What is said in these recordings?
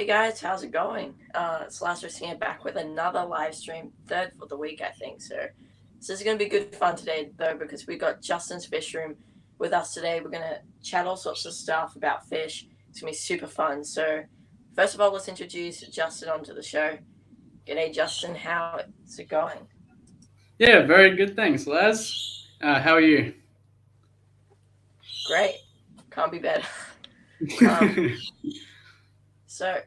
Hey guys, how's it going? It's Lazarus here back with another live stream, third for the week, I think. So this is going to be good fun today, though, because we got Justin's Fish Room with us today. We're going to chat all sorts of stuff about fish. It's going to be super fun. So first of all, let's introduce Justin onto the show. G'day, Justin. How's it going? Yeah, very good. Thanks, Laz. How are you? Great. Can't be better. So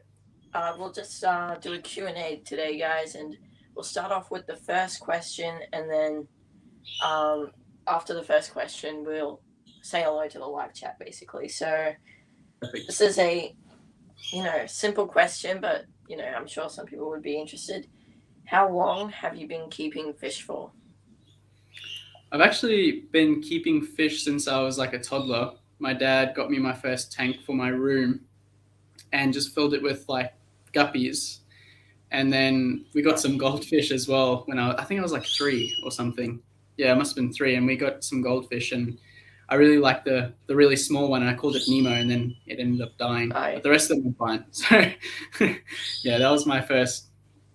we'll just do a Q&A today, guys, and we'll start off with the first question, and then after the first question, we'll say hello to the live chat, basically. So Perfect. this is a, simple question, but, I'm sure some people would be interested. How long have you been keeping fish for? I've actually been keeping fish since I was like a toddler. My dad got me my first tank for my room and just filled it with like guppies. And then we got some goldfish as well when I think I was like 3 or something. Yeah, it must have been 3. And we got some goldfish, and I really liked the really small one, and I called it Nemo, and then it ended up dying. But the rest of them were fine. So yeah, that was my first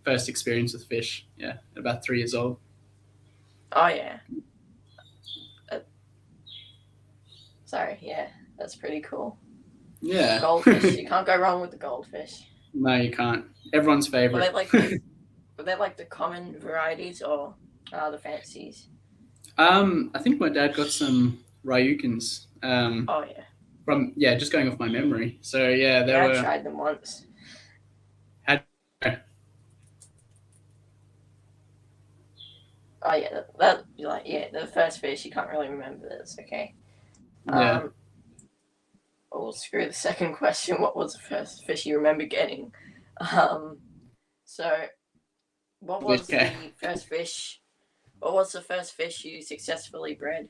experience with fish. Yeah, at about 3 years old. Oh, yeah. Sorry, yeah, that's pretty cool. Yeah. Goldfish, you can't go wrong with the goldfish. No, you can't. Everyone's favorite. Were they like the common varieties or the fancies? I think my dad got some Ryukins. Oh yeah. From just going off my memory. So yeah, they were. I tried them once. Oh yeah, the first fish you can't really remember. That's okay. Yeah. Well, screw the second question. What was the first fish you remember getting? So, what was the first fish? What was the first fish you successfully bred?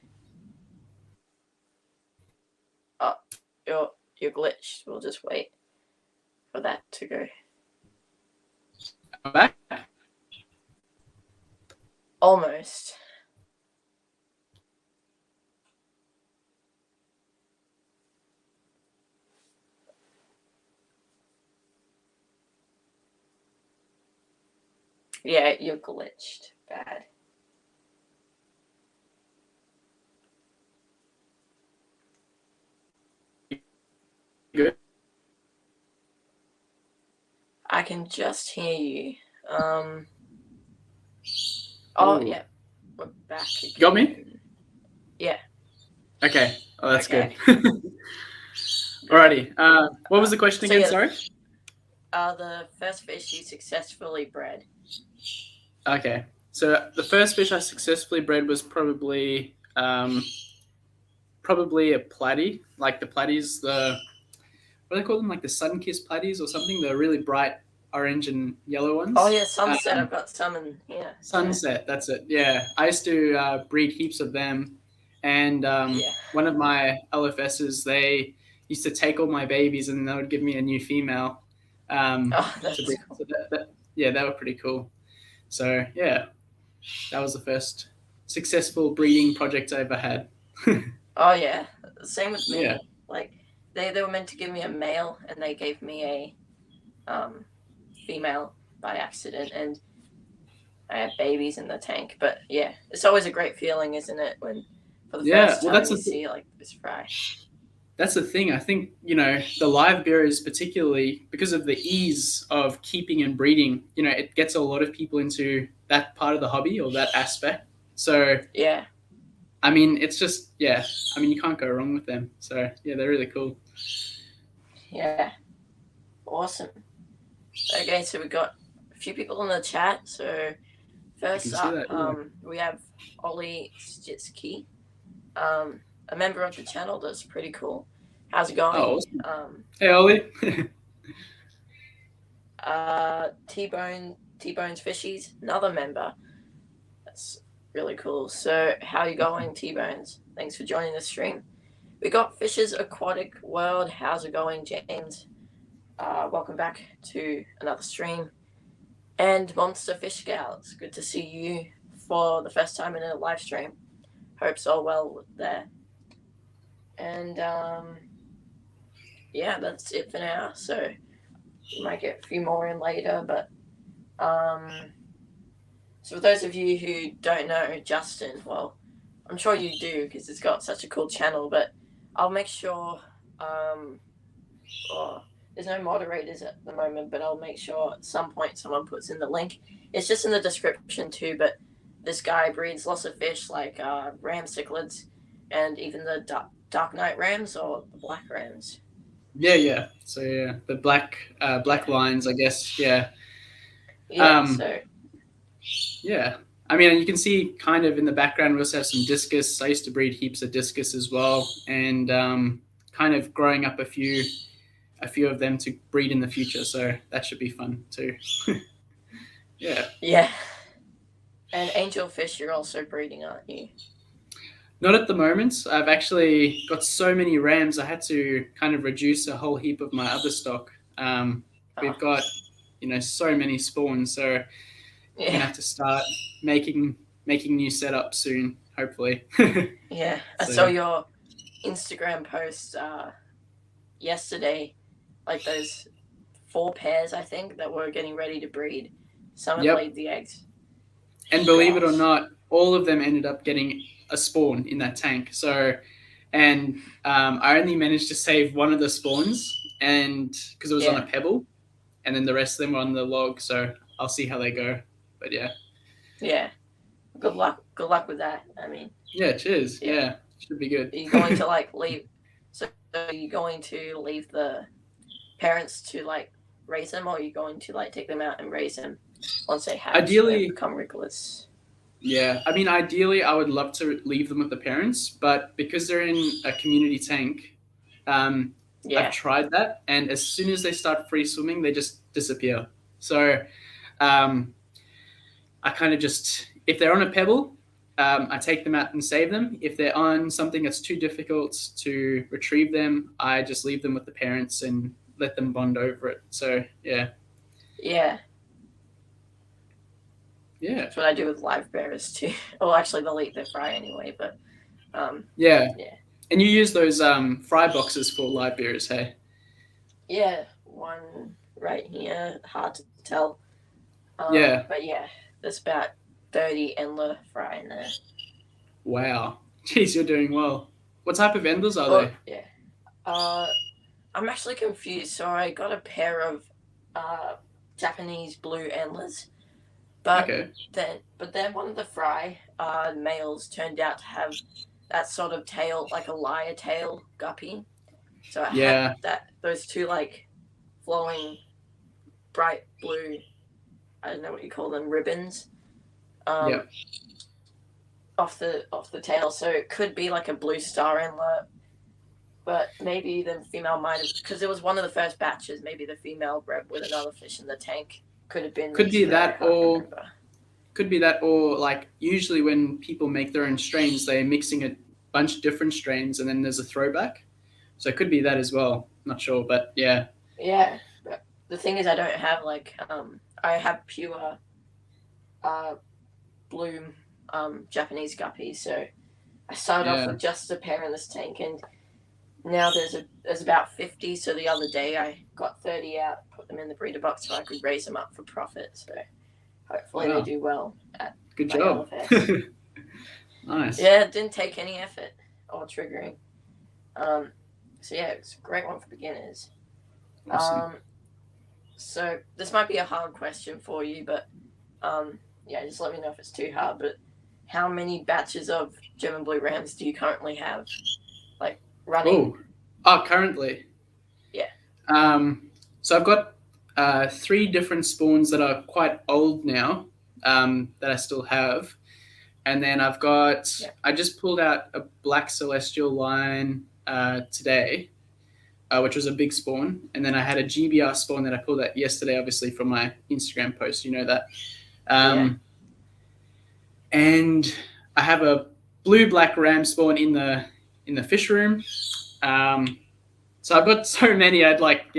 Oh, you're glitched. We'll just wait for that to go. I'm back. Almost. Yeah, you're glitched. Bad. Good. I can just hear you. Oh, yeah. We're back again. Got me? Yeah. Okay. Oh, that's good. Alrighty. What was the question again? Sorry? The first fish you successfully bred. Okay. So the first fish I successfully bred was probably a platy. Like the platies, what do they call them? Like the sun-kissed platies or something? The really bright orange and yellow ones. Oh yeah, sunset. I've got some in here. Sunset, that's it. Yeah, I used to breed heaps of them, and one of my LFSs, they used to take all my babies and they would give me a new female. That's cool. So they were pretty cool. So yeah, that was the first successful breeding project I ever had. Oh yeah, same with me. Yeah. Like they were meant to give me a male, and they gave me a female by accident, and I had babies in the tank. But yeah, it's always a great feeling, isn't it, when for the first time you see like this fry. That's the thing. I think, the live bearers, particularly because of the ease of keeping and breeding, it gets a lot of people into that part of the hobby or that aspect. So yeah, I mean, it's just you can't go wrong with them. So yeah, they're really cool. Yeah, awesome. Okay, so we got a few people in the chat. So first up, we have Ollie Stitsky, a member of the channel. That's pretty cool. How's it going? Oh, awesome. Hey, Ollie. T-Bones Fishies, another member. That's really cool. So how you going, T-Bones? Thanks for joining the stream. We got Fishers Aquatic World. How's it going, James? Welcome back to another stream. And Monster Fish Scouts, good to see you for the first time in a live stream. Hope's all well there. And yeah, that's it for now. So You might get a few more in later, but so for those of you who don't know Justin, well, I'm sure you do because it's got such a cool channel, but I'll make sure oh, there's no moderators at the moment, but I'll make sure at some point someone puts in the link. It's just in the description too, but this guy breeds lots of fish like ram cichlids and even the dark night rams or the black rams. Yeah. So yeah, the black lines, I guess. Yeah. Yeah, Um, so yeah. I mean, you can see kind of in the background we also have some discus. I used to breed heaps of discus as well, and kind of growing up a few of them to breed in the future. So that should be fun too. Yeah. yeah. And angelfish, you're also breeding, aren't you? Not at the moment. I've actually got so many rams. I had to kind of reduce a whole heap of my other stock. We've got, so many spawns, so Yeah. we're gonna have to start making new setups soon, hopefully. Yeah. I So- saw your Instagram post yesterday, like those 4 pairs, I think, that were getting ready to breed. Some have Yep. laid the eggs. And believe it or Gosh. not, all of them ended up getting a spawn in that tank. So, and I only managed to save one of the spawns, and because it was on a pebble, and then the rest of them were on the log. So I'll see how they go. But yeah. Yeah. Good luck. Good luck with that. I mean. Yeah. Cheers. Yeah. Should be good. Are you going to like leave? So are you going to leave the parents to like raise them, or are you going to like take them out and raise them once they hatch? Ideally, and become reckless. Yeah, I mean, ideally, I would love to leave them with the parents, but because they're in a community tank, I've tried that, and as soon as they start free swimming, they just disappear. So, I kind of just, if they're on a pebble, I take them out and save them. If they're on something that's too difficult to retrieve them, I just leave them with the parents and let them bond over it. So, yeah. Yeah. Yeah. That's what I do with live bearers too. Well, actually, they'll eat their fry anyway, but yeah. And you use those fry boxes for live bearers, hey? Yeah, one right here. Hard to tell. Yeah. But yeah, there's about 30 endler fry in there. Wow. Jeez, you're doing well. What type of endlers are they? Yeah. I'm actually confused. So I got a pair of Japanese blue endlers. But then one of the fry males turned out to have that sort of tail, like a lyre tail guppy. So I had those two like flowing bright blue, I don't know what you call them, ribbons off the tail. So it could be like a blue star endler, but maybe the female might have, because it was one of the first batches, maybe the female bred with another fish in the tank. Could be that, or like usually when people make their own strains, they're mixing a bunch of different strains and then there's a throwback. So it could be that as well. Not sure, but yeah. Yeah, but the thing is, I don't have like I have pure blue Japanese guppies. So I started off with just a pair in this tank, and now there's about 50. So the other day I got 30 out, put them in the breeder box so I could raise them up for profit. So hopefully they do well at good job. Nice. Yeah, it didn't take any effort or triggering. So yeah, it's a great one for beginners. Awesome. So this might be a hard question for you, but just let me know if it's too hard. But how many batches of German blue rams do you currently have, like running? Currently. Yeah. So I've got 3 different spawns that are quite old now, that I still have. And then I've got, I just pulled out a black celestial line today, which was a big spawn. And then I had a GBR spawn that I pulled out yesterday, obviously from my Instagram post, you know that. And I have a blue-black ram spawn in the fish room. So I've got so many, I'd like,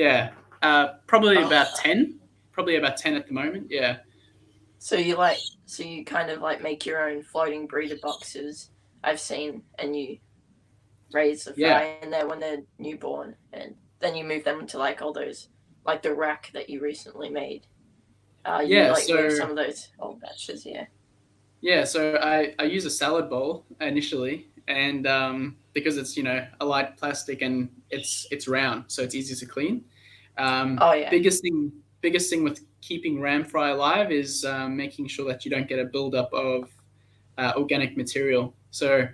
probably about 10. Probably about 10 at the moment, yeah. So you kind of like make your own floating breeder boxes, I've seen, and you raise the fry in there when they're newborn, and then you move them into like all those like the rack that you recently made. You Yeah, like so move some of those old batches, yeah. yeah, so I use a salad bowl initially, and because it's a light plastic and it's round, so it's easy to clean. Um, Oh yeah, biggest thing biggest thing with keeping ram fry alive is making sure that you don't get a buildup of organic material. So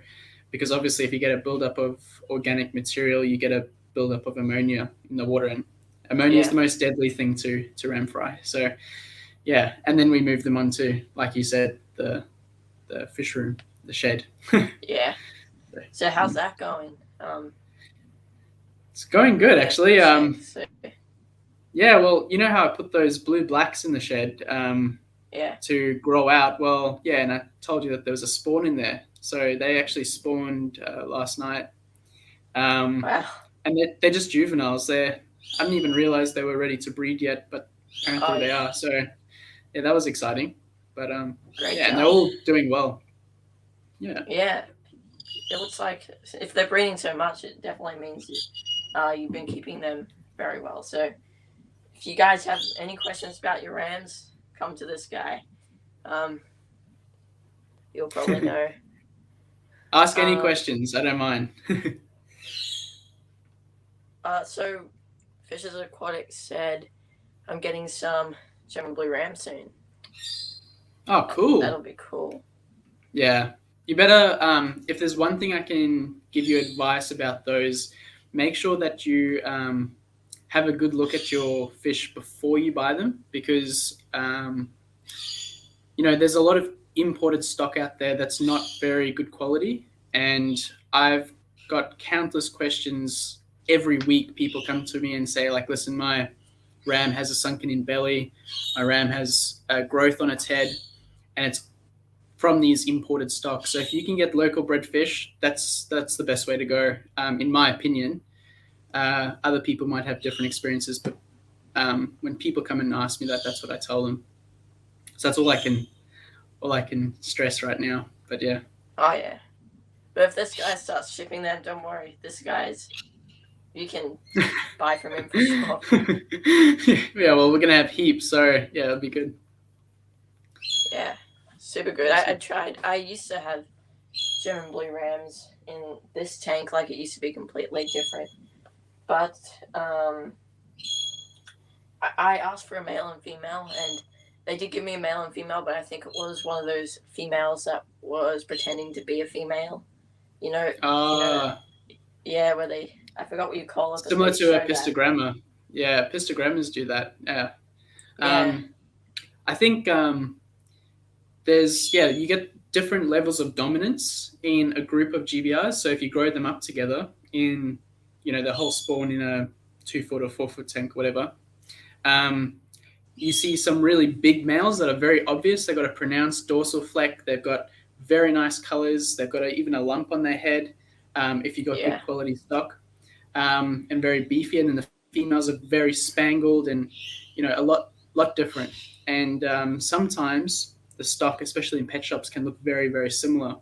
because obviously if you get a buildup of organic material, you get a buildup of ammonia in the water, and ammonia is yeah, the most deadly thing to ram fry. So yeah, and then we move them onto, like you said, the fish room, the shed. yeah. So how's that going? It's going good Yeah, for actually. the shed. So Yeah, well, you know how I put those blue blacks in the shed yeah. to grow out? Well, yeah, and I told you that there was a spawn in there. So they actually spawned last night. Um, Wow. and they're just juveniles. I didn't even realize they were ready to breed yet, but Oh apparently they yeah. are. So yeah, that was exciting. But Great yeah, and they're job. all doing well. Yeah. Yeah. It looks like if they're breeding so much, it definitely means you've been keeping them very well. So if you guys have any questions about your rams, come to this guy. Um, you'll probably know. Ask any Um, questions. I don't mind. so Fishes Aquatic said, I'm getting some German Blue Ram soon. Oh, cool. That'll be cool. Yeah. You better, if there's one thing I can give you advice about those, make sure that you have a good look at your fish before you buy them, because, there's a lot of imported stock out there that's not very good quality. And I've got countless questions every week. People come to me and say, like, listen, my ram has a sunken in belly, my ram has a growth on its head, and it's from these imported stocks. So if you can get local bred fish, that's the best way to go, in my opinion. Other people might have different experiences, but when people come and ask me that, that's what I tell them. So that's all I can stress right now. But yeah. Oh, yeah. But if this guy starts shipping them, don't worry. This guy's, you can buy from him for sure. Yeah, well, we're gonna have heaps, so yeah, it'll be good. Yeah, super good. I tried. I used to have German Blue Rams in this tank, like it used to be completely different. But I asked for a male and female, and they did give me a male and female, but I think it was one of those females that was pretending to be a female. You know, yeah, where I forgot what you call it. But Similar they to a show that. pistogramma. Yeah, pistogrammas do that. Yeah. Yeah. I think you get different levels of dominance in a group of GBRs. So if you grow them up together in, the whole spawn in a 2-foot or 4-foot tank, whatever, you see some really big males that are very obvious. They've got a pronounced dorsal fleck. They've got very nice colors. They've got even a lump on their head, if you've got good quality stock, and very beefy. And then the females are very spangled and, a lot different. And sometimes the stock, especially in pet shops, can look very, very similar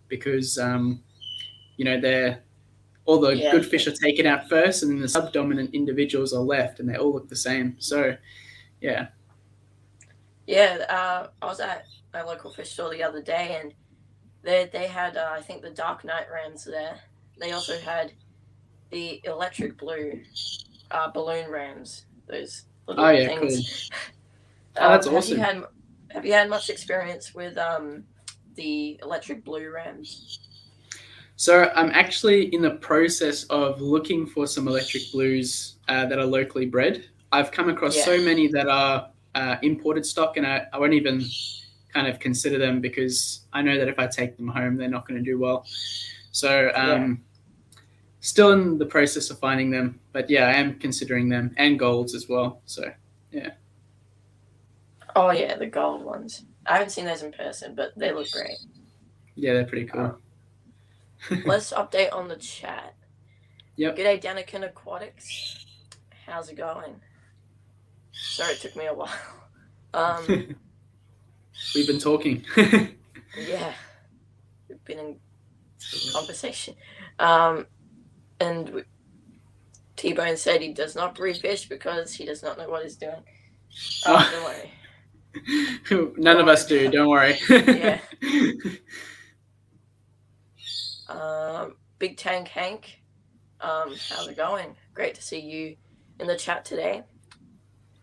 because, they're all the good fish are taken out first, and then the subdominant individuals are left, and they all look the same. So, yeah. Yeah, I was at my local fish store the other day, and they had, I think, the Dark Knight Rams there. They also had the electric blue balloon rams, those little things. Cool. That's awesome. Have you had much experience with the electric blue rams? So I'm actually in the process of looking for some electric blues that are locally bred. I've come across so many that are imported stock, and I won't even kind of consider them because I know that if I take them home, they're not going to do well. So still in the process of finding them, but yeah, I am considering them, and golds as well. So yeah. Oh yeah, the gold ones. I haven't seen those in person, but they look great. Yeah, they're pretty cool. Let's update on the chat. Yep. G'day, Danikin Aquatics. How's it going? Sorry, it took me a while. We've been talking. Yeah, we've been in conversation. And T-Bone said he does not breed fish because he does not know what he's doing. Oh. Don't worry. None of us do. Don't worry. Yeah. Big Tank Hank, how's it going? Great to see you in the chat today.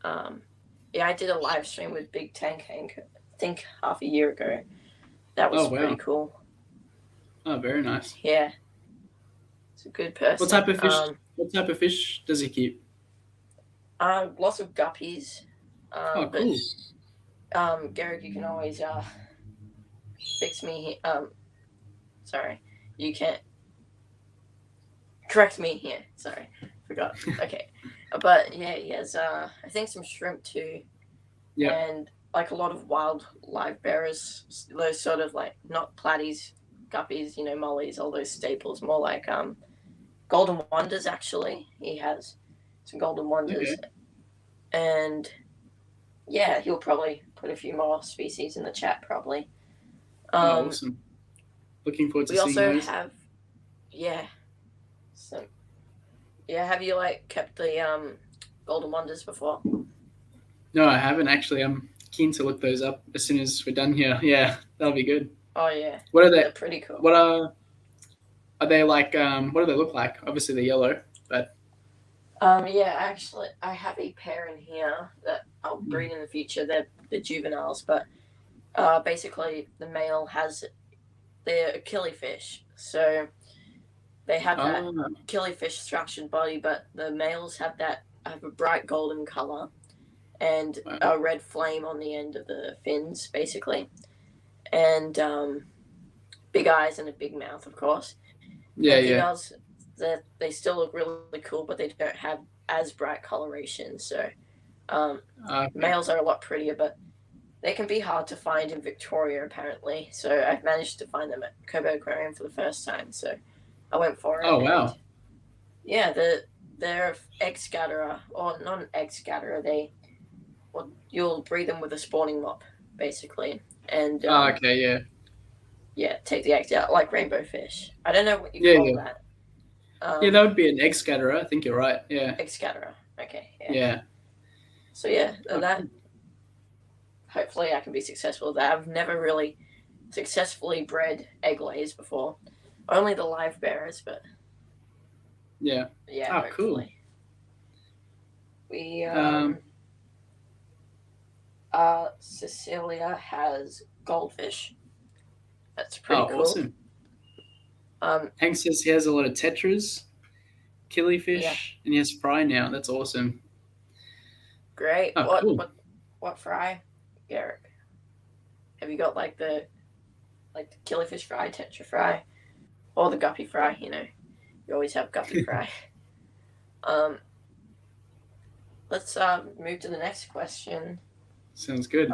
Yeah, I did a live stream with Big Tank Hank, I think half a year ago. That was pretty cool. Oh, very nice. Yeah, it's a good person. What type of fish? What type of fish does he keep? Lots of guppies. Oh, cool. But, Garrick, you can always fix me. Sorry, you can't correct me here. Sorry, forgot. Okay, but yeah, he has I think some shrimp too. Yeah. And like a lot of wild live bearers, those sort of like not platies, guppies, mollies, all those staples. More like golden wonders. Actually, he has some golden wonders, Okay. and yeah, he'll probably put a few more species in the chat probably. Awesome. Looking forward to seeing those. We also have, have you like kept the golden wonders before? No, I haven't actually. I'm keen to look those up as soon as we're done here. Yeah, that'll be good. Oh yeah. What are they? They're pretty cool. What are they like? What do they look like? Obviously they're yellow, but. Yeah, actually, I have a pair in here that I'll breed in the future. They're juveniles, but basically the male they're a killifish, so they have that killifish structured body, but the males have a bright golden color and a red flame on the end of the fins, basically, and big eyes and a big mouth, of course. Yeah, and females, they still look really cool, but they don't have as bright coloration. So males are a lot prettier, but they can be hard to find in Victoria, apparently. So I've managed to find them at Covered Aquarium for the first time. So I went for it. Oh, wow. Yeah, they're egg scatterer, or not an egg scatterer. You'll breed them with a spawning mop, basically. And okay, yeah. Yeah, take the eggs out like rainbow fish. I don't know what you call that. Yeah, that would be an egg scatterer. I think you're right. Yeah. Egg scatterer. Okay. Yeah. So yeah, that. Hopefully, I can be successful with that. I've never really successfully bred egg layers before. Only the live bearers, but. Yeah. Yeah. Cool. We. Cecilia has goldfish. That's pretty cool. Awesome. Hank says he has a lot of tetras, killifish, and he has fry now. That's awesome. Great. Cool. What fry, Garrick? Have you got like the killifish fry, tetra fry, or the guppy fry? You always have guppy fry. Let's move to the next question. Sounds good.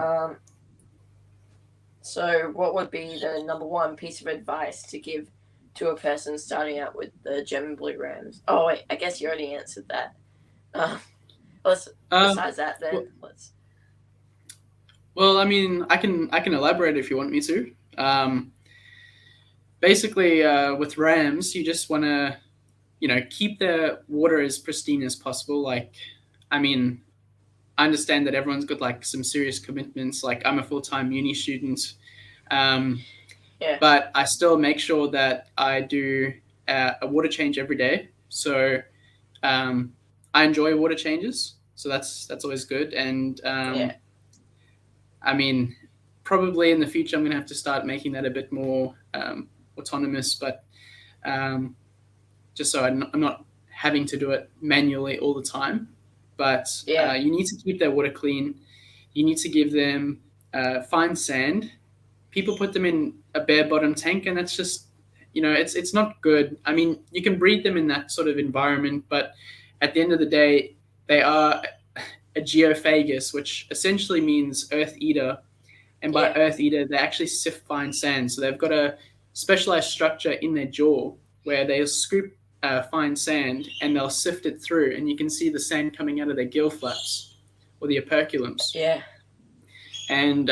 So what would be the number one piece of advice to give to a person starting out with the German blue rams? Oh, wait, I guess you already answered that. Besides that, then let's. Well, I mean, I can elaborate if you want me to. Basically, with rams, you just want to, keep the water as pristine as possible. Like, I mean, I understand that everyone's got like some serious commitments. Like, I'm a full-time uni student, but I still make sure that I do a water change every day. So I enjoy water changes, so that's always good. And I mean, probably in the future, I'm going to have to start making that a bit more autonomous, but just so I'm not having to do it manually all the time. But you need to keep their water clean. You need to give them fine sand. People put them in a bare bottom tank, and that's just, it's not good. I mean, you can breed them in that sort of environment, but at the end of the day, they are a geophagus, which essentially means earth eater. And by earth eater, they actually sift fine sand. So they've got a specialized structure in their jaw where they'll scoop fine sand and they'll sift it through, and you can see the sand coming out of their gill flaps or the operculums. Yeah. And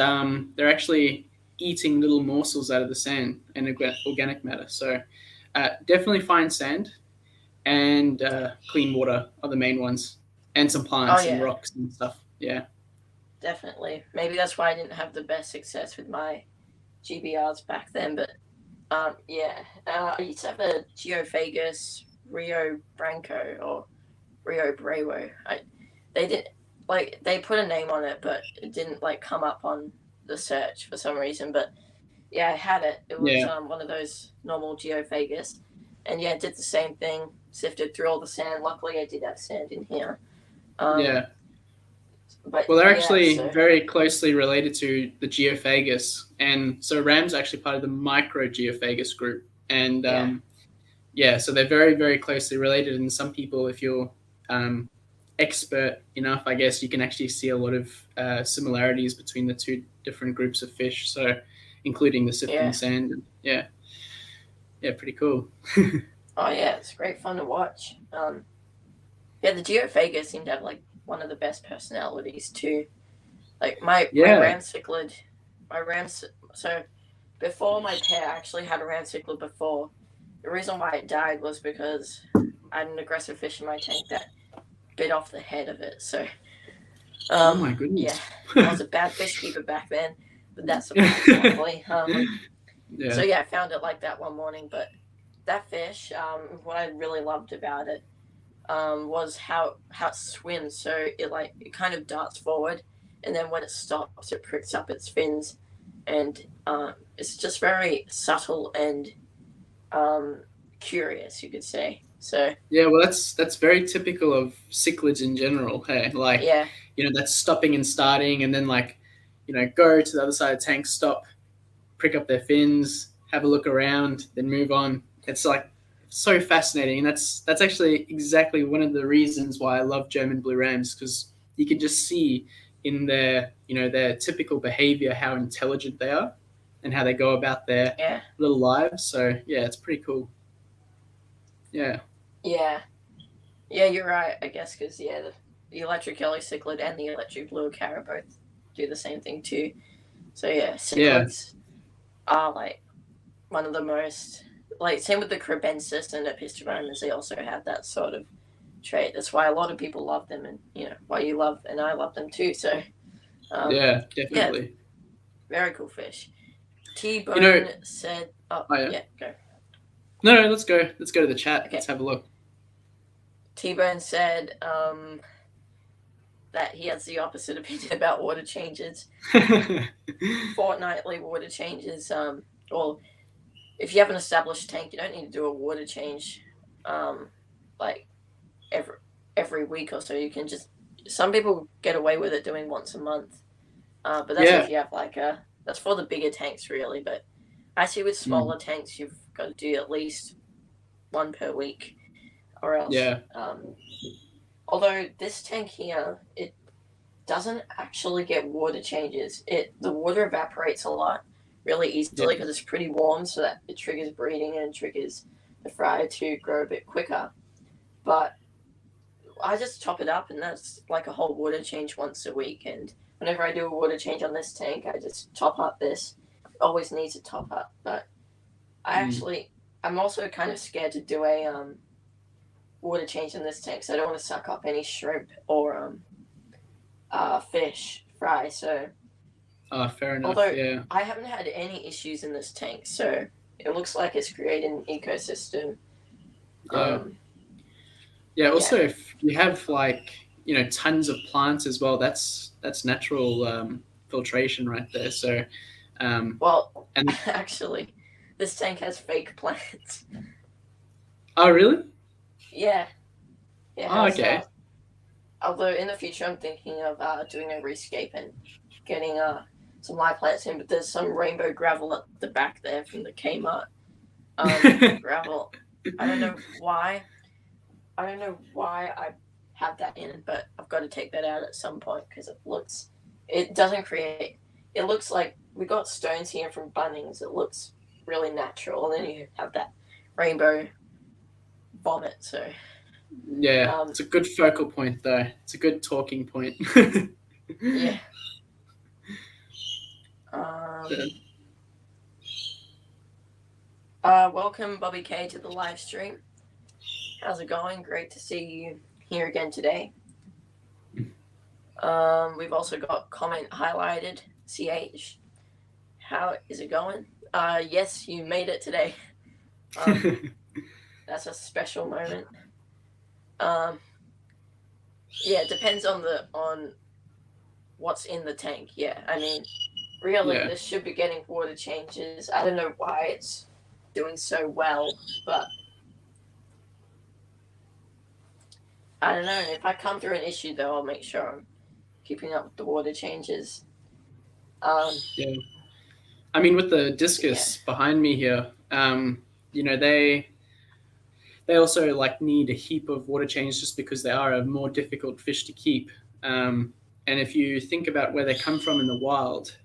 they're actually eating little morsels out of the sand and organic matter. So definitely fine sand. and clean water are the main ones, and some plants and yeah, rocks and stuff. Yeah. definitely. Maybe that's why I didn't have the best success with my GBRs back then. But yeah, I used to have a Geophagus Rio Branco or Rio Brevo. They did they put a name on it, but it didn't like come up on the search for some reason. But yeah, I had it. It was Yeah. one of those normal Geophagus, and yeah, it did the same thing. Sifted through all the sand. Luckily, I did have sand in here. Um, Yeah. but Well, they're yeah, actually so very closely related to the Geophagus, and so ram's actually part of the micro Geophagus group, and yeah, yeah, so they're very, very closely related. And some people, if you're expert enough, I guess, you can actually see a lot of similarities between the two different groups of fish. So, including the sifting yeah. sand. Yeah, yeah, pretty cool. Oh yeah, it's great fun to watch. Yeah, the Geophagus seemed to have like one of the best personalities too. Like my Yeah. ram cichlid, my rams. So before my pair, I actually had a ram cichlid before. The reason why it died was because I had an aggressive fish in my tank that bit off the head of it. So Oh my yeah, goodness. I was a bad fish keeper back then, but that survived luckily. So Yeah. yeah, I found it like that one morning. But that fish, what I really loved about it was how it swims. So it kind of darts forward, and then when it stops, it pricks up its fins, and it's just very subtle and curious, you could say. So Yeah, well, that's very typical of cichlids in general. Hey, like, yeah, that's stopping and starting, and then like, go to the other side of the tank, stop, prick up their fins, have a look around, then move on. It's like so fascinating, and that's actually exactly one of the reasons why I love German blue rams, because you can just see in their their typical behavior how intelligent they are, and how they go about their yeah, little lives. So yeah, it's pretty cool. Yeah. yeah, yeah. You're right, I guess, because yeah, the electric yellow cichlid and the electric blue carrot both do the same thing too. So yeah, Yeah. cichlids are like one of the most like same with the crebensis and epistromonas. They also have that sort of trait. That's why a lot of people love them, and why you love and I love them too. So Yeah, yeah, definitely. very cool fish. T You know, Bone said, "Oh oh yeah. yeah, go." No, let's go. Let's go to the chat. Let's Okay, have a look. T Bone said that he has the opposite opinion about water changes, fortnightly water changes. Well, if you have an established tank, you don't need to do a water change, like every week or so. You can just some people get away with it doing once a month, but that's if Yeah. you have that's for the bigger tanks really. But I see with Mm. smaller tanks, you've got to do at least one per week, or else. Yeah. Although this tank here, it doesn't actually get water changes. The water evaporates a lot really Yeah. easily because it's pretty warm, so that it triggers breeding and triggers the fry to grow a bit quicker. But I just top it up, and that's like a whole water change once a week. And whenever I do a water change on this tank, I just top up this. It always needs a top up, but Mm. I'm also kind of scared to do a water change in this tank, so I don't want to suck up any shrimp or fish fry. So Fair enough. although Yeah. I haven't had any issues in this tank, so it looks like it's created an ecosystem. Yeah. Um, Yeah. yeah. Also, if you have like tons of plants as well, that's natural filtration right there. So, um, Well, and actually, this tank has fake plants. oh really? Yeah, it Oh has. okay. Although in the future, I'm thinking of doing a rescape and getting some live plants in. But there's some rainbow gravel at the back there from the Kmart gravel. I don't know why. I don't know why I have that in, but I've got to take that out at some point because it doesn't create. It looks like we got stones here from Bunnings. It looks really natural, and then you have that rainbow vomit. So Yeah, um, it's a good focal point though. It's a good talking point. yeah. Yeah. Welcome Bobby K to the live stream. How's it going? Great to see you here again today. We've also got comment highlighted. CH, how is it going? Yes, you made it today. That's a special moment. Um, yeah, it depends on what's in the tank. Yeah, I mean, really, Yeah. this should be getting water changes. I don't know why it's doing so well, but I don't know. If I come through an issue, though, I'll make sure I'm keeping up with the water changes. Yeah. I mean, with the Yeah, discus behind me here, you know, they also like need a heap of water change just because they are a more difficult fish to keep. And if you think about where they come from in the wild,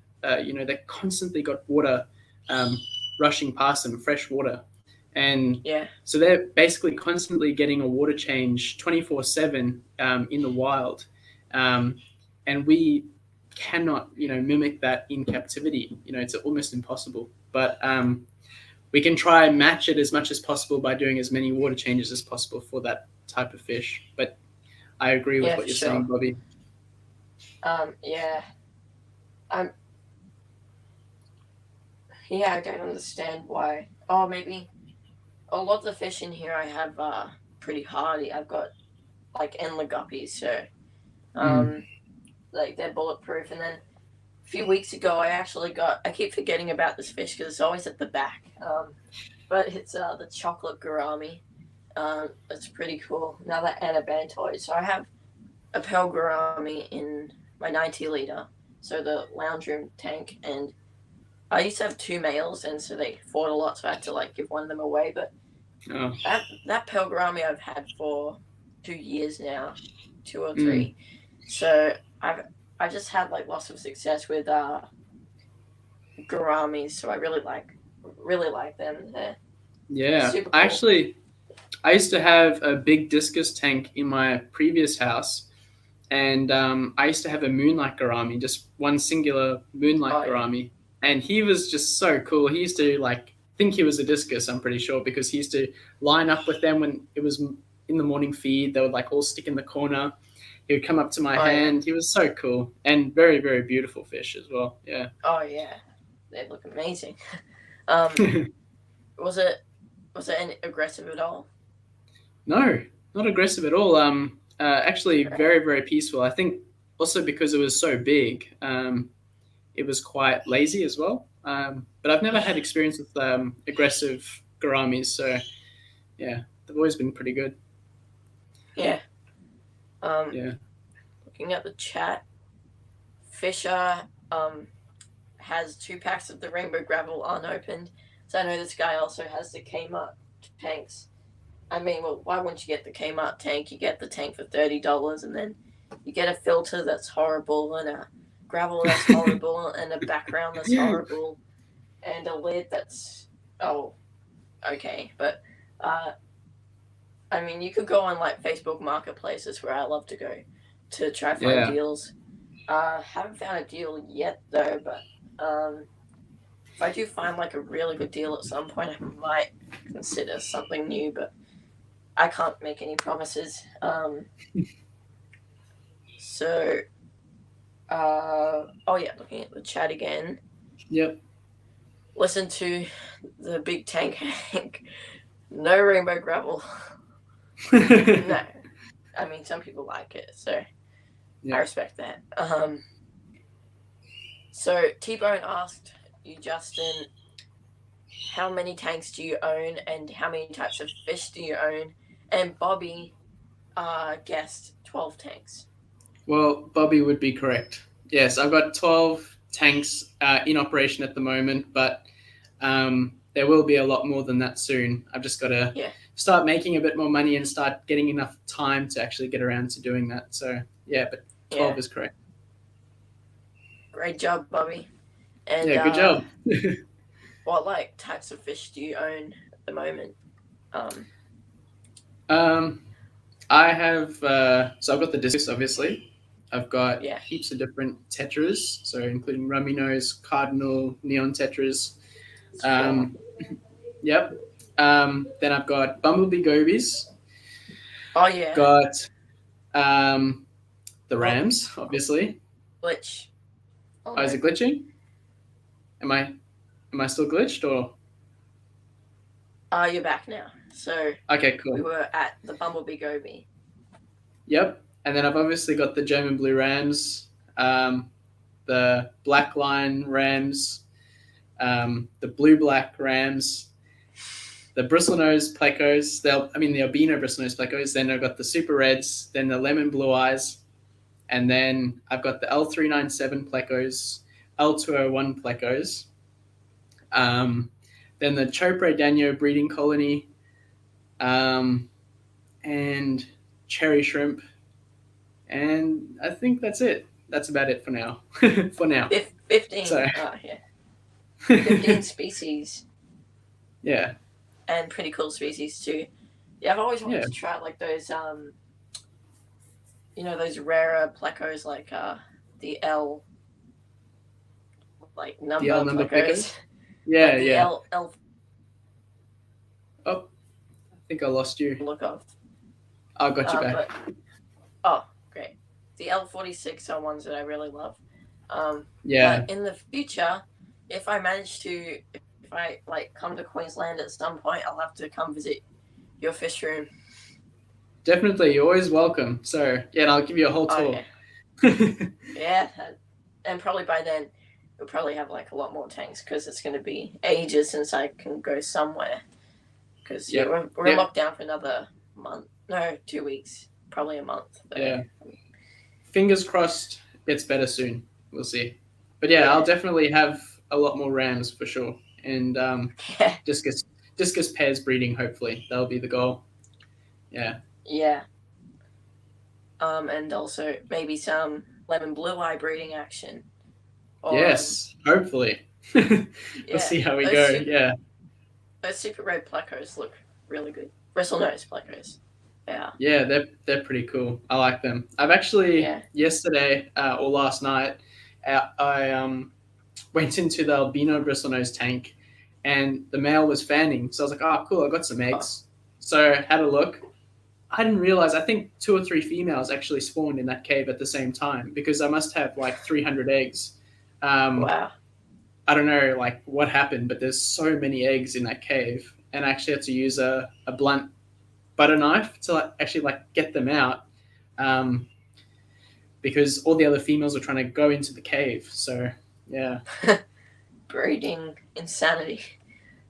you know, they constantly got water um, rushing past them, fresh water. And yeah, so they're basically constantly getting a water change 24/7 in the wild. Um, and we cannot, you know, mimic that in captivity. You know, it's almost impossible. But we can try and match it as much as possible by doing as many water changes as possible for that type of fish. But I agree with yeah, what for you're saying, sure. Bobby. Yeah, I'm. Yeah, I don't understand why. Oh, maybe a lot of the fish in here I have pretty hardy. I've got like endler guppies, so Mm. um, like they're bulletproof. And then a few weeks ago, I actually got. I keep forgetting about this fish because it's always at the back. But it's the chocolate gourami. It's pretty cool. Another anabantoid. So I have a pearl gourami in my 90 liter, so the lounge room tank, and I used to have two males, and so they fought a lot, so I had to like give one of them away. But Oh. that pearl gourami I've had for 2 years now, 2 or 3. Mm. So I just had like lots of success with gouramis, so I really like them. They're Yeah. super cool. I used to have a big discus tank in my previous house, and I used to have a moonlight gourami, just one singular moonlight Oh yeah, gourami, and he was just so cool. He used to like think he was a discus, I'm pretty sure, because he used to line up with them when it was in the morning feed. They would like all stick in the corner. He would come up to my oh yeah, hand. He was so cool and very, very beautiful fish as well. Yeah. oh yeah. They look amazing. Um, was it aggressive at all? No, not aggressive at all. Actually, Great. very, very peaceful. I think also because it was so big, it was quite lazy as well. But I've never had experience with aggressive gouramis, so yeah, they've always been pretty good. Yeah. Um, Yeah. looking at the chat, Fisher has 2 packs of the rainbow gravel unopened. So I know this guy also has the Kmart tanks. I mean, well, why wouldn't you get the Kmart tank? You get the tank for $30, and then you get a filter that's horrible, and a gravel that's horrible, and a background that's horrible, and a lid that's oh okay. But uh, I mean, you could go on like Facebook marketplaces where I love to go to try find Yeah. deals. Haven't found a deal yet though, but if I do find like a really good deal at some point, I might consider something new. But I can't make any promises. So, oh yeah, looking at the chat again. Yep. Listen to the big tank Hank. No rainbow gravel. No, I mean some people like it, so I Yeah. respect that. So T-Bone asked you, Justin, how many tanks do you own, and how many types of fish do you own? And Bobby guessed 12 tanks. Well, Bobby would be correct. Yes, I've got 12 tanks in operation at the moment, but there will be a lot more than that soon. I've just got to Yeah, start making a bit more money and start getting enough time to actually get around to doing that. So, yeah, but 12 yeah. is correct. Great job, Bobby. And Yeah, good job. what like types of fish do you own at the moment? Um, um, I have, so I've got the discus, obviously. I've got yeah. heaps of different tetras, so including rummy nose, cardinal, neon tetras. Cool. Yep. Then I've got bumblebee gobies. Oh yeah. Got the Rams, obviously. Glitch. Oh Oh, is no. it glitching? Am I still glitched or? You're back now. So Okay, we cool. were at the Bumblebee Gobie. Yep. And then I've obviously got the German Blue Rams, the Black Line Rams, the Blue Black Rams, the Bristlenose Plecos, the albino Bristlenose Plecos. Then I've got the Super Reds, then the Lemon Blue Eyes, and then I've got the L397 Plecos, L201 Plecos, then the Chopre Danio breeding colony, and cherry shrimp, and I think that's it. That's about it for now. For now. 15. So. Yeah. 15 species. Yeah. And pretty cool species too. Yeah, I've always wanted Yeah. to try like those those rarer plecos like the L like number, The L number plecos. Yeah, like the yeah. L Oh, I think I lost you. look of. I got you back. Great. The L46 are ones that I really love. Yeah. But in the future, if I manage to, if I like come to Queensland at some point, I'll have to come visit your fish room. Definitely, you're always welcome. So yeah, and I'll give you a whole tour. Yeah, and probably by then we'll probably have like a lot more tanks because it's going to be ages since I can go somewhere. Because we're in lockdown for another month. No, 2 weeks. Probably a month. But, yeah. Fingers crossed it's better soon. We'll see. But yeah, I'll definitely have a lot more rams for sure. And discus pairs breeding, hopefully. That'll be the goal. Yeah. Yeah. And also maybe some lemon blue eye breeding action. Or, yes, hopefully. We'll see how we go. Those super red plecos look really good. Bristlenose plecos. Yeah. Yeah, they're pretty cool. I like them. I've actually yesterday or last night, I went into the albino bristlenose tank, and the male was fanning. So I was like, "Oh, cool! I got some eggs." So I had a look. I didn't realize. I think 2 or 3 females actually spawned in that cave at the same time because I must have like 300 eggs. Wow. I don't know like what happened, but there's so many eggs in that cave, and I actually had to use a blunt butter knife to actually get them out, because all the other females were trying to go into the cave. So yeah. Breeding insanity.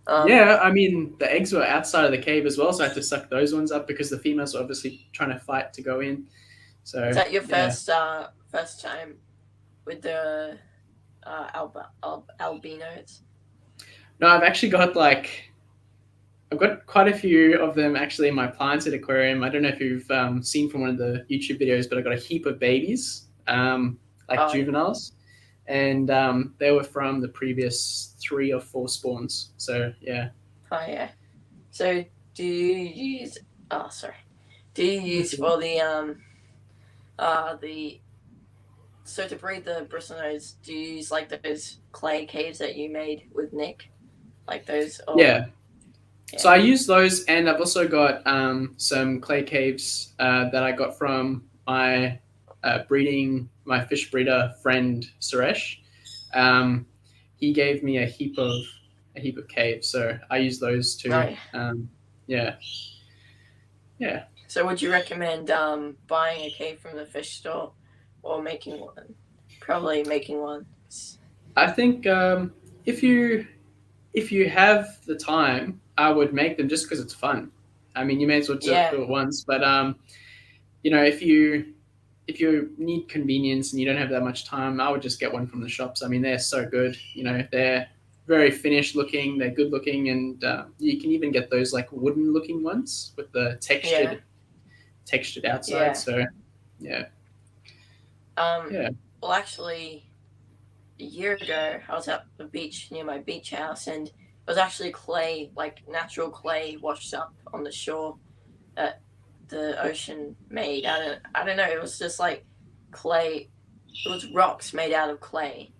Yeah, I mean the eggs were outside of the cave as well, so I had to suck those ones up because the females were obviously trying to fight to go in. So is that your first time with the albinos? No, I've actually got I've got quite a few of them actually in my planted aquarium. I don't know if you've seen from one of the YouTube videos, but I got a heap of babies, juveniles, and they were from the previous 3 or 4 spawns. So yeah. Oh yeah. So do you use? Do you use for the so to breed the bristlenose? Do you use like those clay caves that you made with Nick, like those? Yeah. So I use those, and I've also got some clay caves that I got from my fish breeder friend Suresh. He gave me a heap of caves, so I use those too. Yeah. So would you recommend buying a cave from the fish store or making one? Probably making one. I think if you have the time, I would make them just because it's fun. I mean, you may as well just do it once. But if you need convenience and you don't have that much time, I would just get one from the shops. I mean, they're so good. They're very finished looking. They're good looking, and you can even get those wooden looking ones with the textured outside. Yeah. So yeah. Well, actually, a year ago, I was at the beach near my beach house, and it was actually clay, natural clay, washed up on the shore that the ocean made. I don't know. It was just like clay. It was rocks made out of clay.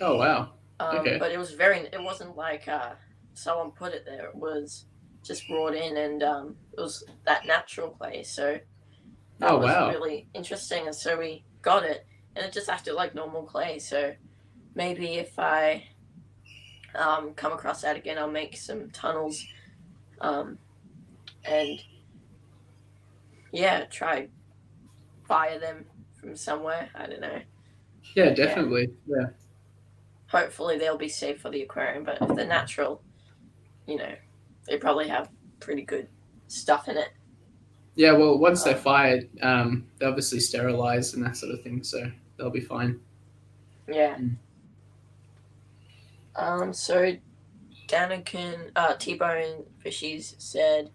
Oh wow. Okay. But it was it wasn't like someone put it there. It was just brought in, and it was that natural clay. So that Oh was wow. really interesting, and so we got it, and it just acted like normal clay. So maybe if I come across that again, I'll make some tunnels, and yeah, try fire them from somewhere. I don't know. Yeah, Yeah, definitely. Yeah. hopefully they'll be safe for the aquarium. But if they're natural, you know, they probably have pretty good stuff in it. Yeah, well, once they're Um, fired, they're obviously sterilized and that sort of thing, so they'll be fine. yeah. Mm. So Daniken, T-Bone Fishies said,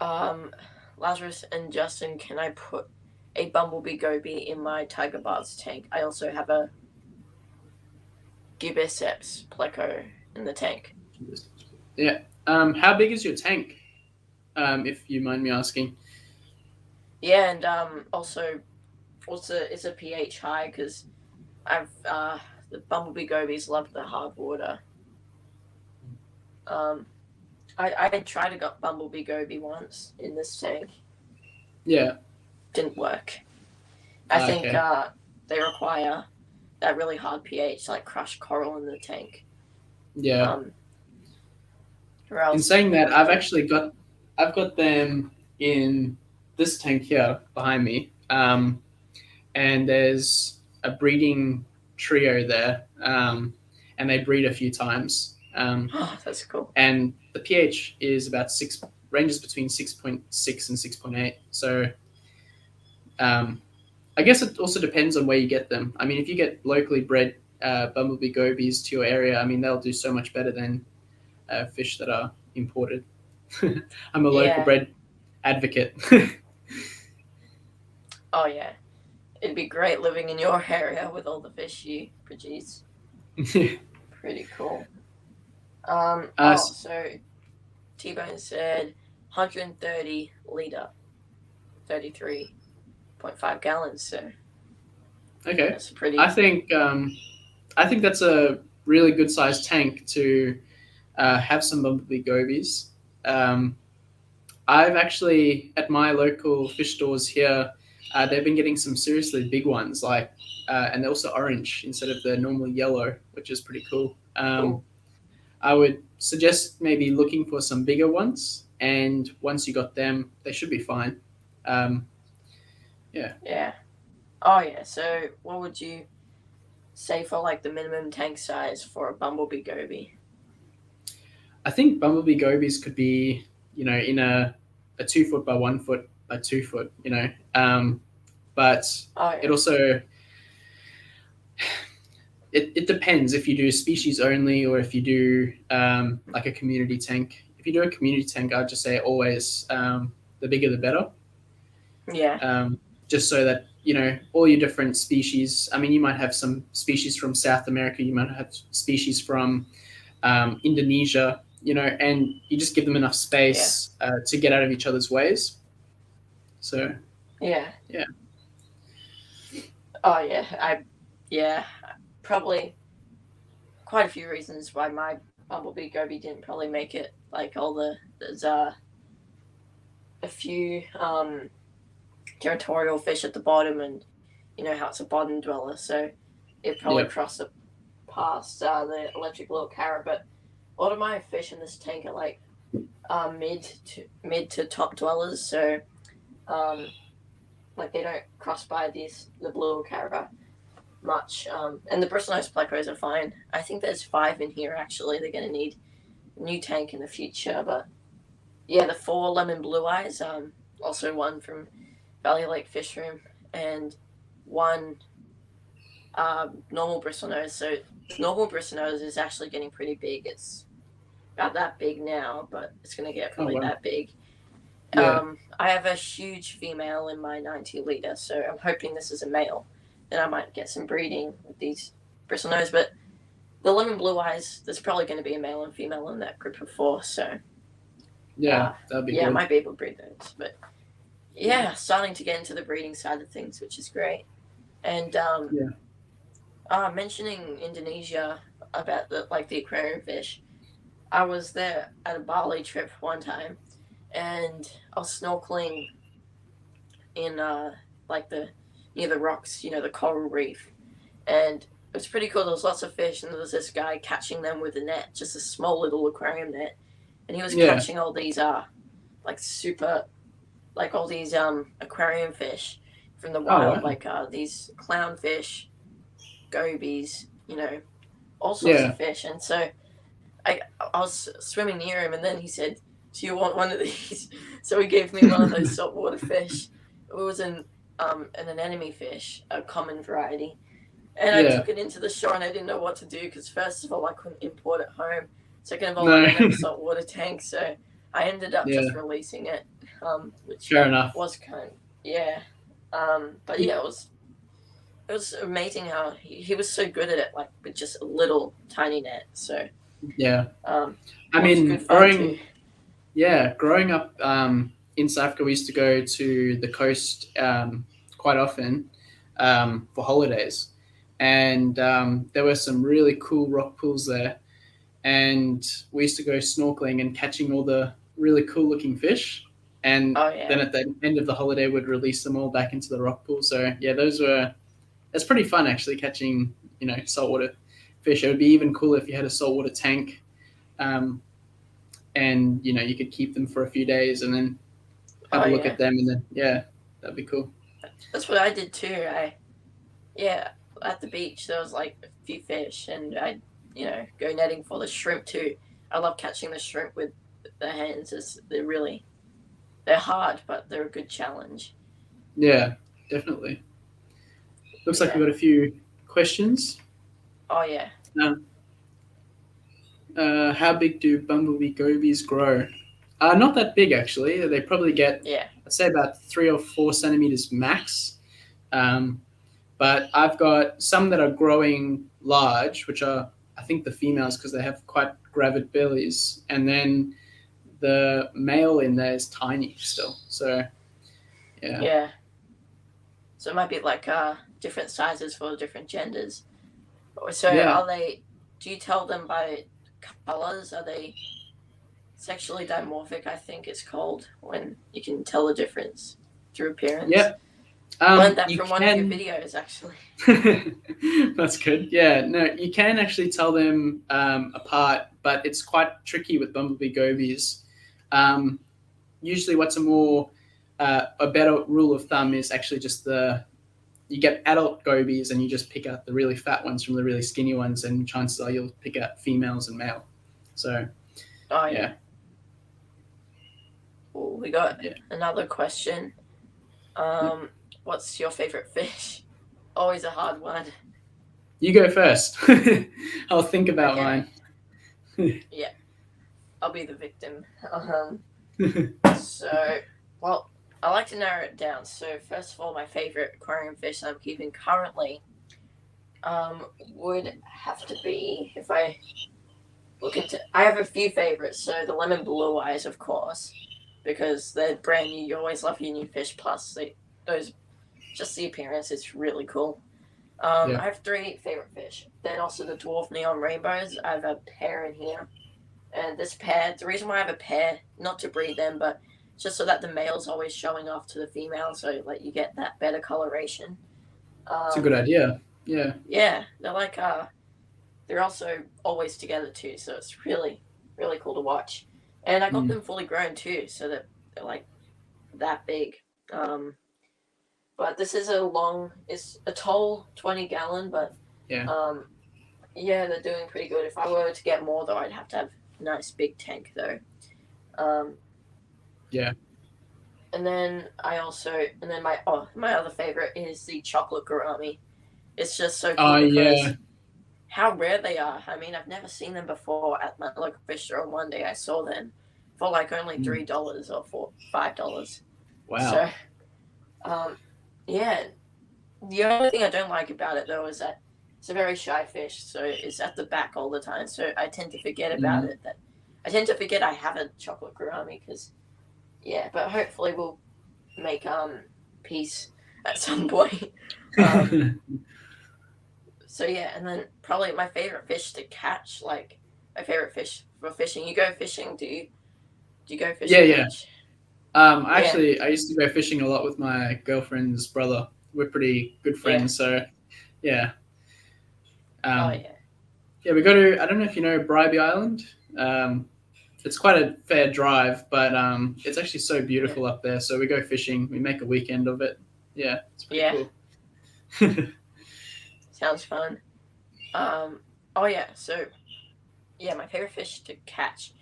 Lazarus and Justin, can I put a Bumblebee Goby in my Tiger Barbs tank? I also have a Gibiceps Pleco in the tank. Yeah. How big is your tank? If you mind me asking. Yeah, and also it's a pH high because I've the Bumblebee Gobies love the hard water. Um, I tried to got Bumblebee Goby once in this tank. Yeah. Didn't work. I think Okay. they require that really hard pH, like crushed coral in the tank. Yeah. Or In else saying it that, won't do. I've got them in this tank here behind me, and there's a breeding trio there, and they breed a few times, Oh, that's cool. and the pH is about six, ranges between 6.6 and 6.8. So I guess it also depends on where you get them. I mean, if you get locally bred Bumblebee Gobies to your area, I mean, they'll do so much better than fish that are imported. I'm a local Yeah. bred advocate. Oh, yeah. It'd be great living in your area with all the fish you produce. Pretty cool. uh, So T-Bone said 130 litre, 33.5 gallons. So okay, that's I pretty. think I think that's a really good sized tank to have some Bumblebee Gobies. Um, I've actually at my local fish stores here, they've been getting some seriously big ones, like and they're also orange instead of the normal yellow, which is pretty cool. Cool. I would suggest maybe looking for some bigger ones, and once you got them, they should be fine. Um, yeah, Yeah. Oh, yeah. So what would you say for like the minimum tank size for a Bumblebee Goby? I think Bumblebee Gobies could be, in a 2 foot by 1 foot by 2 foot, but Oh, it yeah. also it depends if you do species only or if you do like a community tank. If you do a community tank, I'd just say always the bigger the better. Yeah. Just so that all your different species. I mean, you might have some species from South America, you might have species from Indonesia, and you just give them enough Yeah. space to get out of each other's ways. So Yeah. yeah, Oh, yeah. Yeah. Probably quite a few reasons why my Bumblebee Goby didn't probably make it. Like there's a few territorial fish at the bottom, and you know how it's a bottom dweller, so it probably yeah, crossed past the electric little carrot. But a lot of my fish in this tank are like mid to top dwellers, so um, like they don't cross by the blue carrot much. And the bristlenose plecos are fine. I think there's 5 in here actually. They're going to need a new tank in the future, but yeah, the 4 lemon blue eyes. Also one from Valley Lake Fish Room, and 1 normal bristlenose. So normal bristlenose is actually getting pretty big. It's about that big now, but it's going to get oh probably wow, that big. yeah, I have a huge female in my 90 litre, so I'm hoping this is a male. Then I might get some breeding with these bristlenose. But the lemon blue eyes, there's probably going to be a male and female in that group of 4. So yeah, that'd be yeah, I good. might be able to breed those. But yeah, starting to get into the breeding side of things, which is great. And Yeah, mentioning Indonesia about the aquarium fish. I was there at a Bali trip one time, and I was snorkeling in like the near the rocks, the coral reef, and it was pretty cool. There was lots of fish, and there was this guy catching them with a net, just a small little aquarium net, and he was Yeah. catching all these like super like all these aquarium fish from the Oh wild, wow. like these clownfish, gobies, all sorts Yeah. of fish. And so I was swimming near him, and then he said, "Do you want one of these?" So he gave me one of those saltwater fish. It was an anemone fish, a common variety. And I Yeah. took it into the shore, and I didn't know what to do because first of all, I couldn't import it home. Second of all, I No. don't have a saltwater tank, so I ended up Yeah. just releasing it, which Fair enough. was kind of, yeah. But yeah, it was amazing how he was so good at it, like with just a little tiny net. So Yeah. I it was mean, good fun too. growing up in South Africa, we used to go to the coast quite often for holidays, and there were some really cool rock pools there, and we used to go snorkeling and catching all the really cool looking fish, and Oh then yeah, at the end of the holiday, would release them all back into the rock pool. So yeah, that's pretty fun actually catching saltwater fish. It would be even cooler if you had a saltwater tank. Um, and you could keep them for a few days and then have oh a look yeah. at them, and then yeah, that'd be cool. That's what I did too. Yeah, at the beach there was like a few fish, and I go netting for the shrimp too. I love catching the shrimp with the hands. They're hard, but they're a good challenge. Yeah, definitely. Looks like Yeah. we've got a few questions. Oh yeah. uh, how big do bumblebee gobies grow? Not that big actually. They probably get, Yeah. I'd say, about 3 or 4 centimeters max. um, but I've got some that are growing large, which are, I think, the females because they have quite gravid bellies, and then the male in there is tiny still. So yeah. Yeah. So it might be like different sizes for different genders. So Yeah. are they? Do you tell them by colors? Are they sexually dimorphic? I think it's called when you can tell the difference through appearance. Yep. I learned that You from one of your can. videos, actually. That's good. Yeah. No, you can actually tell them apart, but it's quite tricky with bumblebee gobies. Um, Usually, what's a better rule of thumb is actually just you get adult gobies and you just pick out the really fat ones from the really skinny ones, and chances are you'll pick out females and male. So Oh yeah. yeah. Well, we got Yeah. another question. Um, what's your favorite fish? Always a hard one. You go first. I'll think about Okay. mine. Yeah, I'll be the victim. So, well, I like to narrow it down. So, first of all, my favorite aquarium fish I'm keeping currently would have to be, if I look into, I have a few favorites. So, the lemon blue eyes, of course, because they're brand new. You always love your new fish. Plus, those, just the appearance is really cool. Yeah. I have 3 favorite fish. Then also the dwarf neon rainbows. I have a pair in here. And this pair, the reason why I have a pair, not to breed them, but just so that the male's always showing off to the female, so like you get that better coloration. It's a good idea. Yeah. Yeah, they're also always together too, so it's really, really cool to watch. And I got them fully grown too, so that they're like that big. But this is it's a tall 20-gallon, but Yeah. yeah, they're doing pretty good. If I were to get more though, I'd have to have a nice big tank though. Yeah. And then my other favorite is the chocolate gourami. It's just so Oh cool because yeah. how rare they are. I mean, I've never seen them before at my local fish store. One day I saw them for like only $3 or $5. Wow. So, yeah. The only thing I don't like about it though is that it's a very shy fish, so it's at the back all the time. So I tend to forget about it. That I tend to forget I have a chocolate gourami because, yeah. But hopefully we'll make peace at some point. So yeah, and then probably my favorite fish to catch, like my favorite fish for fishing. You go fishing, do you? Do you go fishing Yeah. much? Actually, I used to go fishing a lot with my girlfriend's brother. We're pretty good friends, so yeah. Oh Um, yeah. yeah, we go to. I don't know if you know Bribey Island. It's quite a fair drive, but it's actually so beautiful up there. So we go fishing. We make a weekend of it. Yeah, it's pretty Yeah. cool. Sounds fun. Oh yeah. So yeah, my favorite fish to catch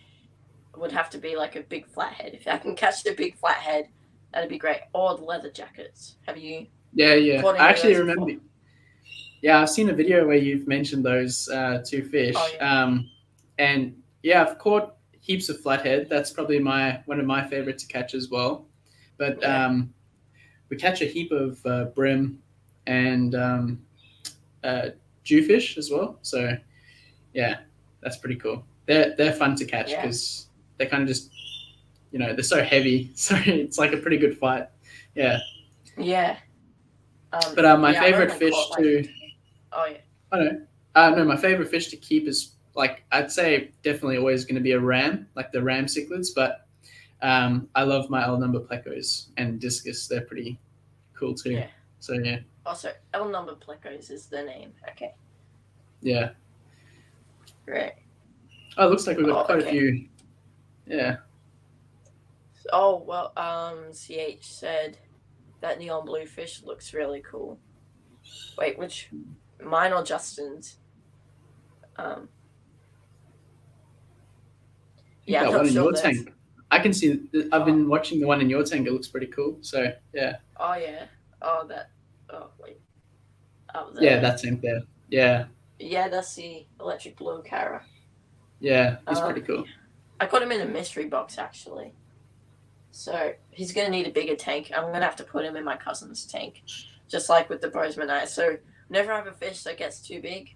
would have to be like a big flathead. If I can catch the big flathead, that'd be great. Or the leather jackets. Have you Yeah. caught I any of actually those remember. before? Yeah, I've seen a video where you've mentioned those two Oh fish. yeah. And yeah, I've caught heaps of flathead. That's probably one of my favorite to catch as well. But Yeah. we catch a heap of brim and uh, jewfish as well. So yeah, that's pretty cool. They're fun to catch Yeah. because they kind of just they're so heavy, so it's like a pretty good fight. Yeah, Yeah. but my Yeah, I've favorite only fish caught like to oh yeah. I don't know. No, my favorite fish to keep is like I'd say definitely always going to be a ram, like the ram cichlids. But I love my L number plecos and discus. They're pretty cool too. Yeah. So yeah, Also, L number plecos is the name. Okay. yeah. Great. Oh, it looks like we've got Oh, quite a okay. few. Yeah. Oh well, CH said that neon blue fish looks really cool. Wait, which mine or Justin's? I think I'm that not one in sure your tank. I can see. I've been watching the one in your tank. It looks pretty cool. So yeah. Oh yeah. Oh that. Oh wait. Up there. Yeah, that tank there. Yeah. Yeah, that's the electric blue Cara. Yeah, he's pretty cool. I got him in a mystery box actually. So he's gonna need a bigger tank. I'm gonna have to put him in my cousin's tank, just like with the Bozemanite. So whenever I have a fish that gets too big,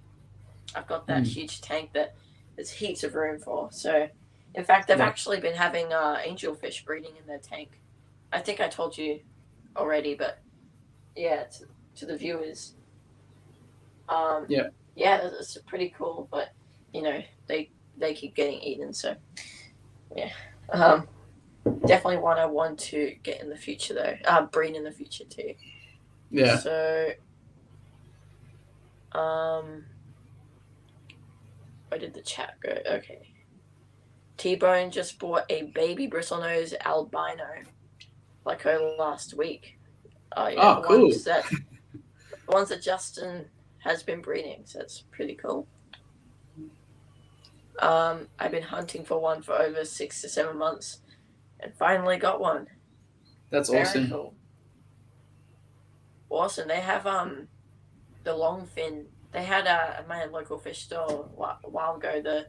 I've got that huge tank that there's heaps of room for. So, in fact, they've actually been having angelfish breeding in their tank. I think I told you already, but yeah, to the viewers. Yeah, it's pretty cool, but they keep getting eaten. So yeah, definitely one I want to get in the future though. Breed in the future too. Yeah. So, where did the chat go? Okay. T-Bone just bought a baby bristlenose albino like her last week. Oh yeah, Oh, cool. The ones that Justin has been breeding, so that's pretty cool. I've been hunting for one for over 6 to 7 months and finally got one. That's Very awesome. cool. Awesome. They have the longfin. They had at my local fish store a while ago the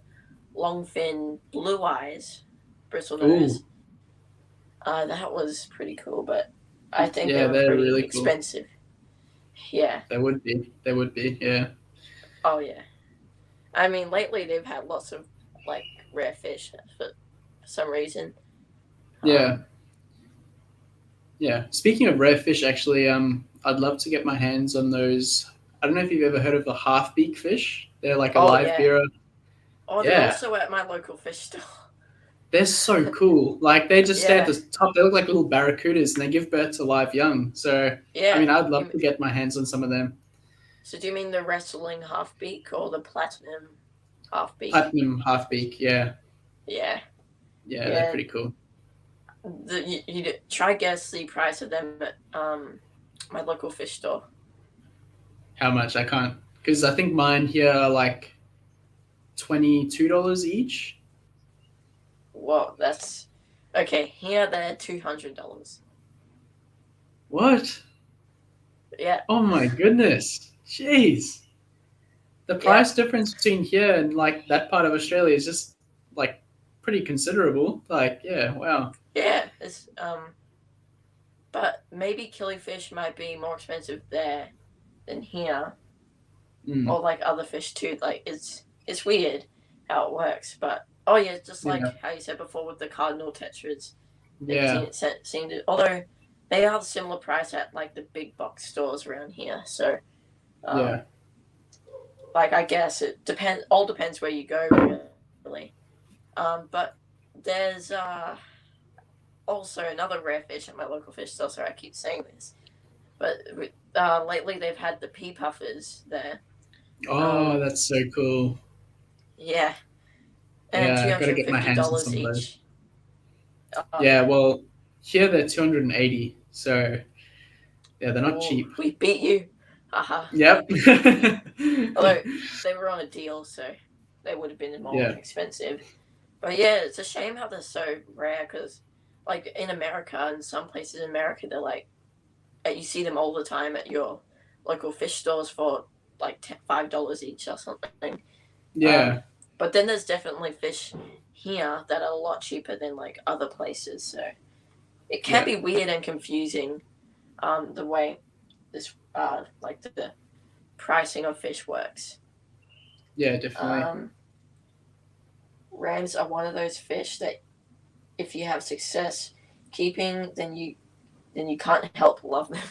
longfin blue eyes bristlenose. That was pretty cool, but I think they were pretty really expensive. Cool. Yeah. They would be, yeah. Oh yeah. I mean, lately they've had lots of like rare fish for some reason. Yeah. Yeah. Speaking of rare fish, actually, I'd love to get my hands on those. I don't know if you've ever heard of the half-beak fish. They're like a live bearer. Oh, they're also at my local fish store. They're so cool. Like they just stay at the top. They look like little barracudas, and they give birth to live young. So yeah, I mean, I'd love to get my hands on some of them. So do you mean the wrestling half-beak or the platinum half-beak? Platinum half-beak, yeah. Yeah. Yeah, they're pretty cool. You try guess the price of them at my local fish store. How much? I can't, because I think mine here are like $22 each. Whoa, that's okay. Here they're $200. What? Yeah. Oh my goodness! Jeez. The price difference between here and like that part of Australia is just like pretty considerable. Like, yeah, wow. Yeah, it's but maybe killifish might be more expensive there than here, or like other fish too. Like it's weird how it works, but oh yeah, just like how you said before with the cardinal tetrads. They seem to, although they are similar price at like the big box stores around here. So like I guess it all depends where you go really. But there's also another rare fish at my local fish store. Sorry, I keep saying this, but lately they've had the Pea Puffers there. Oh, Um, that's so cool. yeah, and Yeah, two I've got to hundred and get my fifty hands on dollars some of those. each. Oh Yeah, yeah. well, here they're 280, so yeah, they're not Oh, cheap. we beat you. Haha. Yep. Although they were on a deal, so they would have been more Yeah. expensive. But yeah, it's a shame how they're so rare because, like in America and some places in America, they're like you see them all the time at your local fish stores for like $5 each or something. Um, Yeah. but then there's definitely fish here that are a lot cheaper than like other places. So it can Yeah. be weird and confusing the way this like the pricing of fish works. Yeah, definitely. Um, Rams are one of those fish that if you have success keeping, then you can't help love them.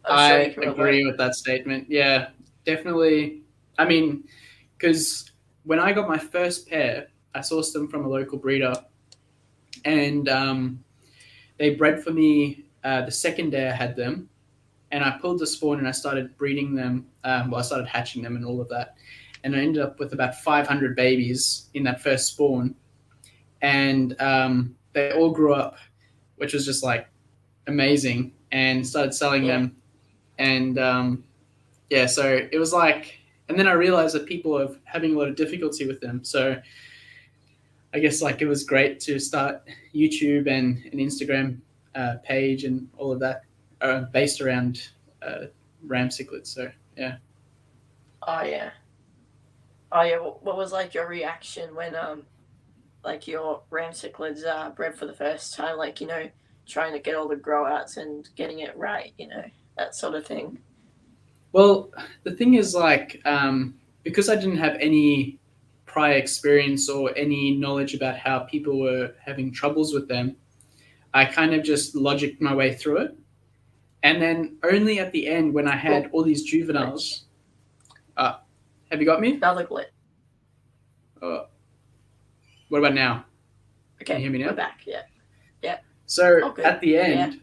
I'm sure you I can relate. agree with that statement. Yeah, definitely. I mean, because when I got my first pair, I sourced them from a local breeder, and they bred for me the second day I had them. And I pulled the spawn and I started breeding them. Well, I started hatching them and all of that. And I ended up with about 500 babies in that first spawn. And they all grew up, which was just like amazing, and started selling Yeah. them. And yeah, so it was like, and then I realized that people are having a lot of difficulty with them. So I guess like it was great to start YouTube and an Instagram page and all of that based around uh, ram cichlids. So yeah. Oh yeah. Oh yeah. What was like your reaction when like your ram cichlids bred for the first time? Like trying to get all the grow outs and getting it right. That sort of thing. Well, the thing is like because I didn't have any prior experience or any knowledge about how people were having troubles with them, I kind of just logicked my way through it. And then only at the end, when I Oh, had all these glitch. juveniles, uh, have you got me? Another glitch. Uh, what about now? Can you Okay, hear me we're now? back. Yeah. Yeah. So All good. at the Yeah. end,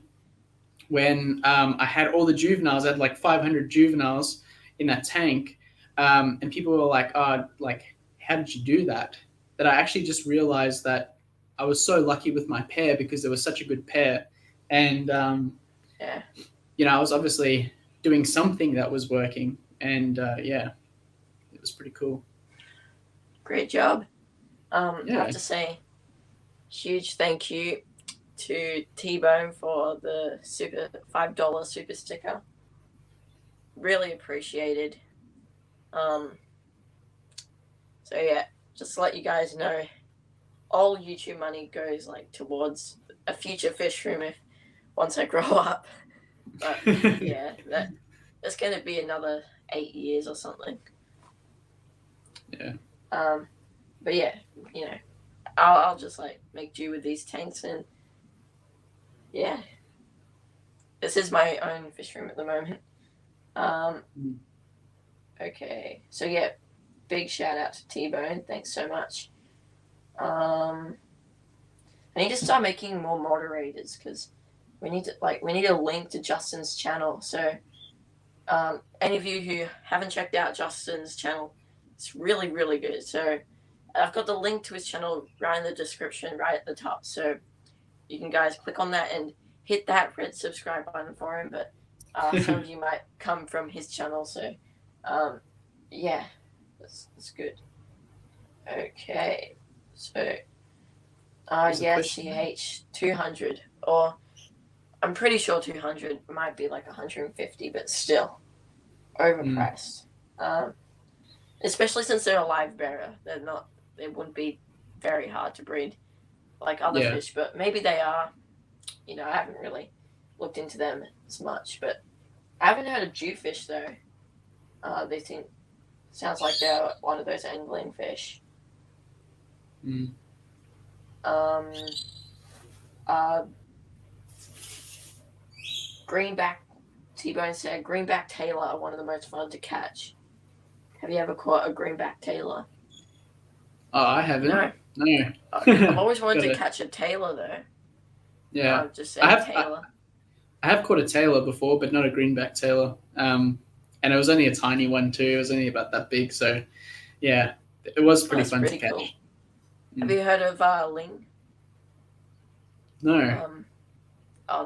when I had all the juveniles, I had like 500 juveniles in that tank, and people were like, "Oh, like, how did you do that?" That I actually just realized that I was so lucky with my pair because there was such a good pair, and Yeah. I was obviously doing something that was working, and yeah, it was pretty cool. Great job. I have Yeah, to say, huge thank you to T Bone for the super $5 super sticker. Really appreciated. Um, so yeah, just to let you guys know, all YouTube money goes like towards a future fish room if once I grow up. But yeah, that's gonna be another 8 years or something. yeah, Um, but yeah, you know, I'll just like make do with these tanks and yeah, this is my own fish room at the moment. Um, okay, so yeah, big shout out to T Bone. Thanks so much. Um, I need to start making more moderators because we need a link to Justin's channel. So any of you who haven't checked out Justin's channel, it's really really good. So I've got the link to his channel right in the description, right at the top. So you can guys click on that and hit that red subscribe button for him. But some of you might come from his channel, so yeah, that's good. Okay, so There's a yeah, question. CH 200, or I'm pretty sure 200 might be like 150, but still Mm, overpriced. Um, Especially since they're a live bearer, they wouldn't be very hard to breed like other yeah. fish, but maybe they are. I haven't really looked into them as much, but I haven't heard of jewfish though. They think sounds like they're one of those angling fish. Mm. Um, uh, Greenback T-Bone said Greenback Tailor are one of the most fun to catch. Have you ever caught a Greenback Tailor? Oh, I haven't. No. No. I've always wanted to Gotta- catch a tailor though. yeah. Just I saying have. tailor. I have caught a tailor before, but not a greenback tailor. And it was only a tiny one too. It was only about that big. So, yeah, it was pretty That's fun pretty to catch. cool. Mm. Have you heard of Ling? No.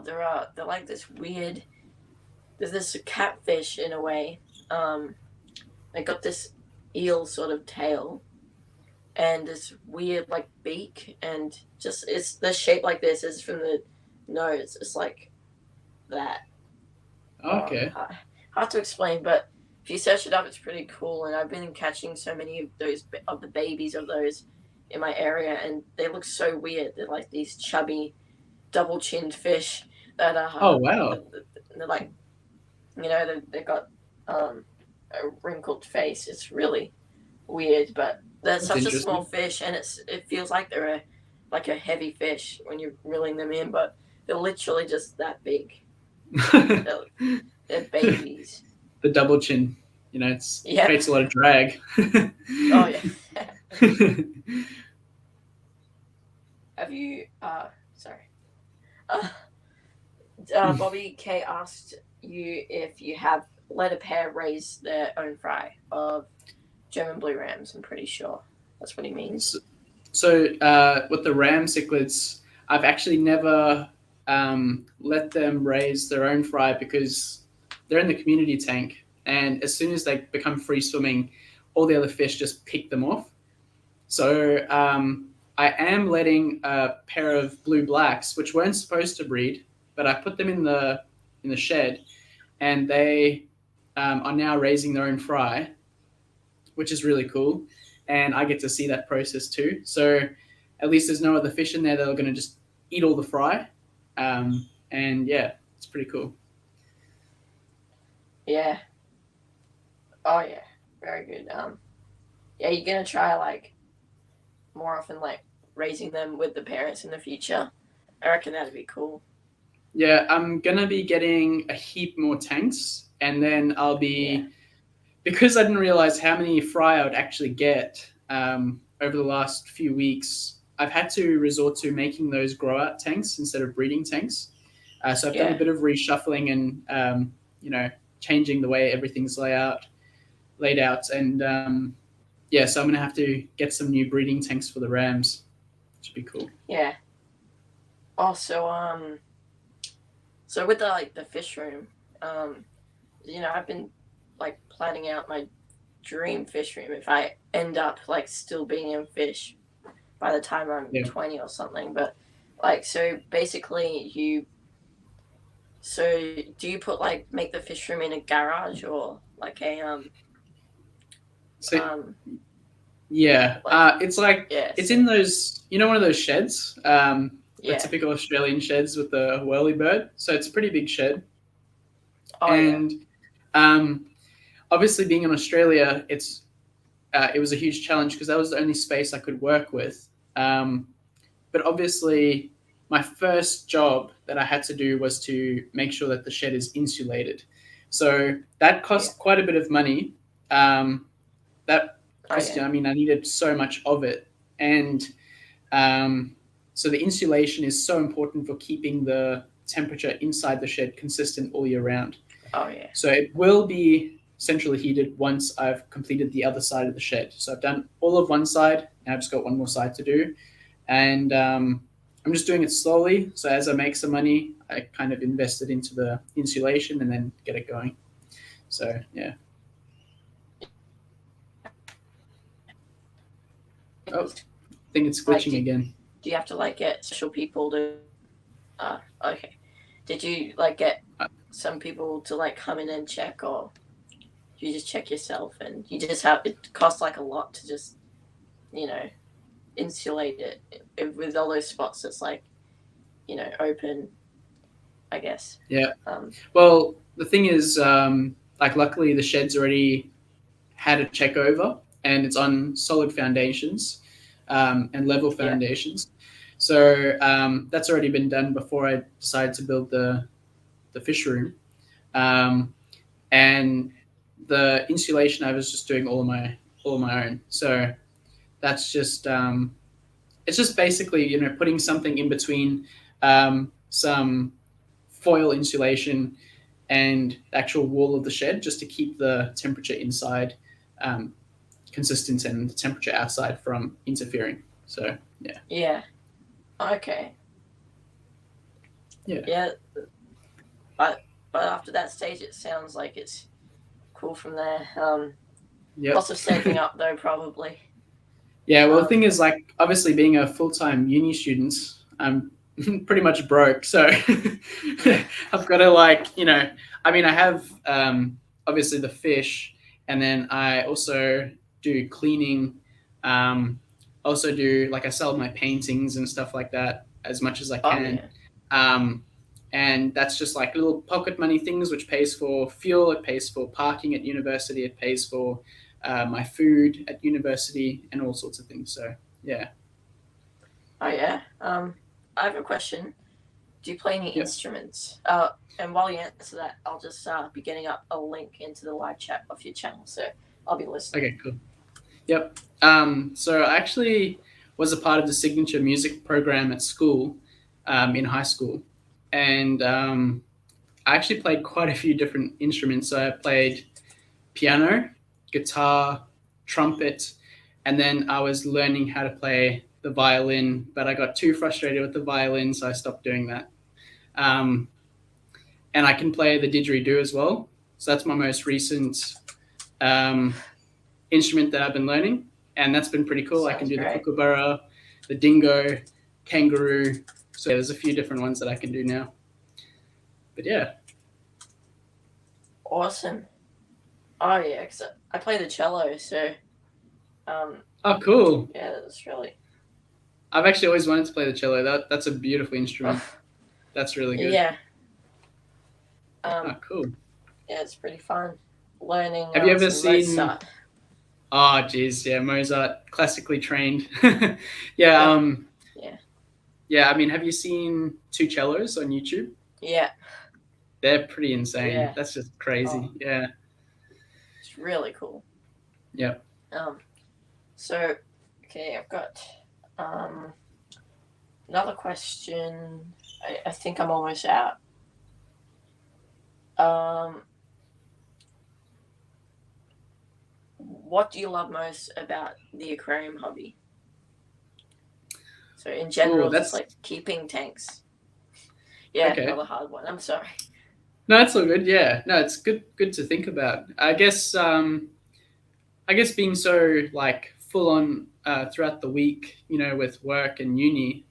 They're like this weird. There's this catfish in a way. They got this eel sort of tail, and this weird like beak, and just it's the shape like this. It's from the nose. It's like that. Okay. Hard to explain, but if you search it up, it's pretty cool. And I've been catching so many of those of the babies of those in my area, and they look so weird. They're like these chubby, double-chinned fish that are. Oh wow. They're like, they've got a wrinkled face. It's really weird, but they're That's such a interesting. small fish, and it feels like they're like a heavy fish when you're reeling them in, but they're literally just that big. They're babies. The double chin, it creates a lot of drag. Oh yeah. Have you? Sorry. Bobby K asked you if you have let a pair raise their own fry of German blue rams. I'm pretty sure that's what he means. So with the ram cichlids, I've actually never let them raise their own fry because they're in the community tank, and as soon as they become free swimming, all the other fish just pick them off. So I am letting a pair of blue blacks, which weren't supposed to breed, but I put them in the shed, and they are now raising their own fry, which is really cool, and I get to see that process too. So at least there's no other fish in there that are going to just eat all the fry, and yeah, it's pretty cool. Yeah. Oh yeah, very good. Yeah, you're gonna try like more often, like raising them with the parents in the future. I reckon that'd be cool. Yeah, I'm gonna be getting a heap more tanks, and then I'll be because I didn't realize how many fry I would actually get over the last few weeks. I've had to resort to making those grow out tanks instead of breeding tanks. So I've done a bit of reshuffling and changing the way everything's laid out, and so I'm gonna have to get some new breeding tanks for the rams, which would be cool. Yeah. Also, so with the fish room, I've been like planning out my dream fish room if I end up like still being in fish by the time I'm 20 or something. But so basically do you put make the fish room in a garage or like a it's in those, one of those sheds, the typical Australian sheds with the whirlybird. So it's a pretty big shed. Obviously being in Australia, it was a huge challenge because that was the only space I could work with. But obviously my first job that I had to do was to make sure that the shed is insulated. So that cost quite a bit of money. I needed so much of it. And so the insulation is so important for keeping the temperature inside the shed consistent all year round. Oh, yeah. So it will be centrally heated once I've completed the other side of the shed. So I've done all of one side, and I've just got one more side to do. And I'm just doing it slowly. So as I make some money, I kind of invest it into the insulation and then get it going. So, yeah. Oh, I think it's glitching again. Do you have to get special people to? Okay. Did you get some people to come in and check, or you just check yourself? And you just have it costs a lot to just insulate it with all those spots that's open, I guess. Yeah. Well, the thing is, luckily the shed's already had a check over, and it's on solid foundations and level foundations. So that's already been done before I decided to build the fish room. And the insulation I was just doing all on my own. So that's just it's just basically, putting something in between some foil insulation and the actual wall of the shed, just to keep the temperature inside um, consistent and the temperature outside from interfering. So yeah. Yeah. Okay. Yeah. Yeah. But after that stage, it sounds like it's cool from there. Yep. Lots of saving up though, probably. Yeah, well, the thing is, like, obviously being a full-time uni student, I'm pretty much broke. So I've got to, like, I mean, I have obviously the fish, and then I also do cleaning. Also do, like, I sell my paintings and stuff like that as much as I Oh can. yeah. And that's just like little pocket money things, which pays for fuel, it pays for parking at university, it pays for my food at university, and all sorts of things. So yeah. Oh yeah. I have a question. Do you play any Yep. instruments? And while you answer that, I'll just be getting up a link into the live chat of your channel, so I'll be listening. Okay, cool. Yep. So I actually was a part of the signature music program at school, in high school, and I actually played quite a few different instruments. So I played piano, guitar, trumpet, and then I was learning how to play the violin, but I got too frustrated with the violin, so I stopped doing that. Um, and I can play the didgeridoo as well. So that's my most recent um, instrument that I've been learning, and that's been pretty cool. I can Sounds do the great. kookaburra, the dingo, kangaroo. So there's a few different ones that I can do now. But yeah. Awesome. Oh yeah, 'cause I play the cello, so Oh, cool. yeah, that's really. I've actually always wanted to play the cello. That's a beautiful instrument. That's really good. Yeah. Oh, cool. Yeah, it's pretty fun learning. Have you ever some seen? Mozart. Oh, geez, yeah, Mozart, classically trained. Yeah. Yeah. Yeah. I mean, have you seen two cellos on YouTube? Yeah. They're pretty insane. Yeah. That's just crazy. Oh. Yeah. It's really cool. Yep. So, okay, I've got another question. I think I'm almost out. What do you love most about the aquarium hobby? So in general, that's just like keeping tanks. Yeah, okay. another hard one. I'm sorry. No, it's all good. Yeah, no, it's good to think about. I guess being so like full on throughout the week, with work and uni,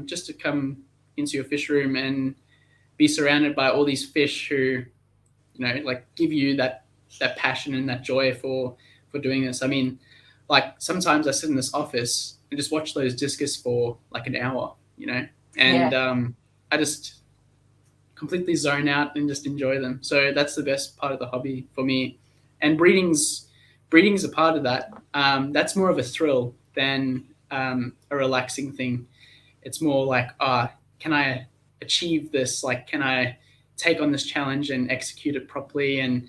just to come into your fish room and be surrounded by all these fish who, like give you that passion and that joy for doing this. I mean, like sometimes I sit in this office and just watch those discus for like an hour, and I just completely zone out and just enjoy them. So that's the best part of the hobby for me. And breeding's a part of that. That's more of a thrill than a relaxing thing. It's more like, can I achieve this? Like, can I take on this challenge and execute it properly and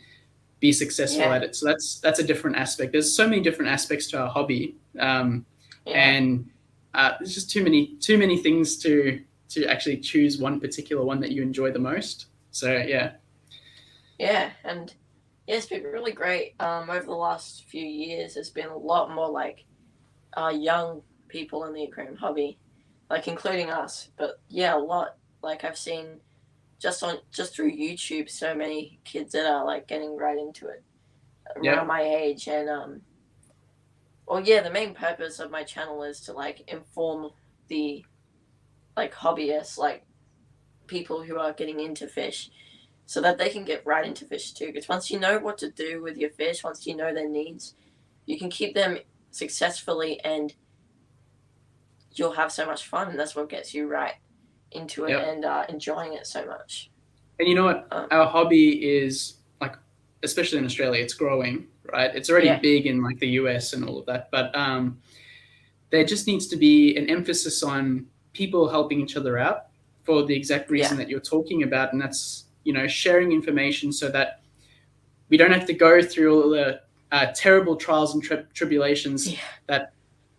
be successful at it? So that's a different aspect. There's so many different aspects to our hobby, and there's just too many things to actually choose one particular one that you enjoy the most. So yeah, and it's been really great. Over the last few years, there's been a lot more like young people in the aquarium hobby, like including us. But yeah, a lot. Like I've seen just through YouTube, so many kids that are like getting right into it around my age. And the main purpose of my channel is to like inform the like hobbyists, like people who are getting into fish, so that they can get right into fish too. Because once you know what to do with your fish, once you know their needs, you can keep them successfully, and you'll have so much fun. And that's what gets you right into it and enjoying it so much. And you know what? Our hobby is, like, especially in Australia, it's growing, right? It's already big in like the US and all of that, but there just needs to be an emphasis on people helping each other out for the exact reason that you're talking about, and that's sharing information so that we don't have to go through all the terrible trials and tribulations that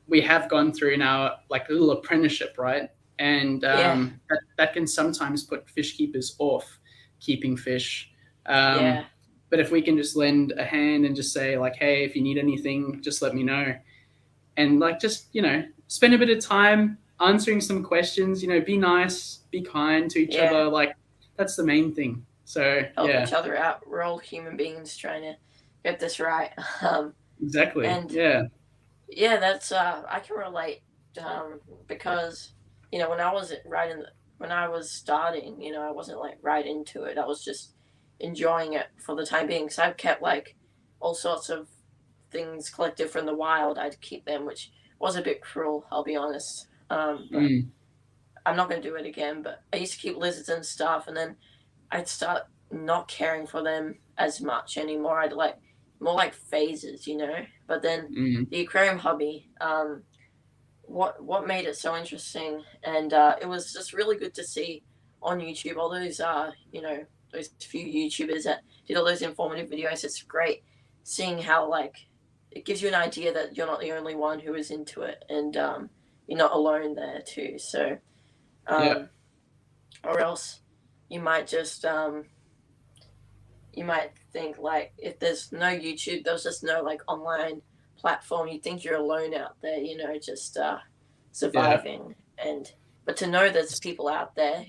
we have gone through now like a little apprenticeship, right? And that can sometimes put fish keepers off keeping fish. Yeah. But if we can just lend a hand and just say like, hey, if you need anything, just let me know. And like, just, spend a bit of time answering some questions, be nice, be kind to each other. Like, that's the main thing. So help each other out. We're all human beings trying to get this right. Exactly. And yeah, that's I can relate because when I was when I was starting, I wasn't like right into it. I was just enjoying it for the time being. So I've kept like all sorts of things collected from the wild. I'd keep them, which was a bit cruel, I'll be honest. But I'm not going to do it again. But I used to keep lizards and stuff, and then I'd start not caring for them as much anymore. I'd like more like phases. But then the aquarium hobby, what made it so interesting, and it was just really good to see on YouTube all those those few YouTubers that did all those informative videos. It's great seeing how like it gives you an idea that you're not the only one who is into it, and you're not alone there too. So, or else you might just you might think like if there's no YouTube, there's just no like online platform, you think you're alone out there, just surviving. But to know there's people out there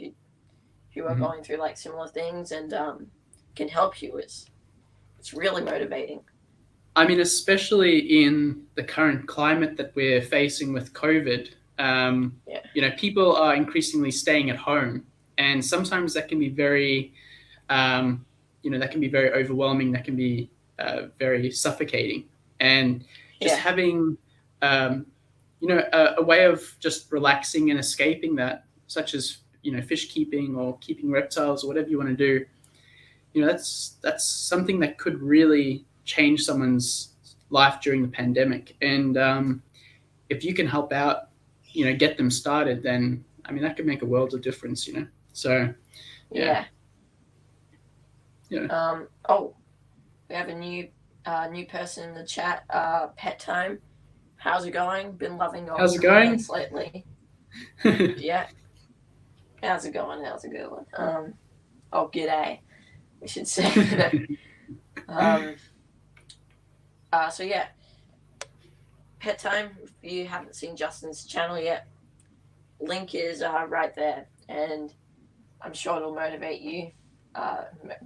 who are going through like similar things and can help you it's really motivating. I mean, especially in the current climate that we're facing with COVID, people are increasingly staying at home, and sometimes that can be very, that can be very overwhelming. That can be very suffocating, and just having, a way of just relaxing and escaping that, such as fish keeping or keeping reptiles or whatever you want to do. That's something that could really change someone's life during the pandemic. And if you can help out, get them started, then I mean that could make a world of difference. So yeah. Oh, we have a new person in the chat. Pet Time. How's it going? Been loving your comments lately. Yeah. How's it going? How's it going? Oh, g'day. We should say. So yeah, Pet Time. If you haven't seen Justin's channel yet, link is right there, and I'm sure it'll motivate you.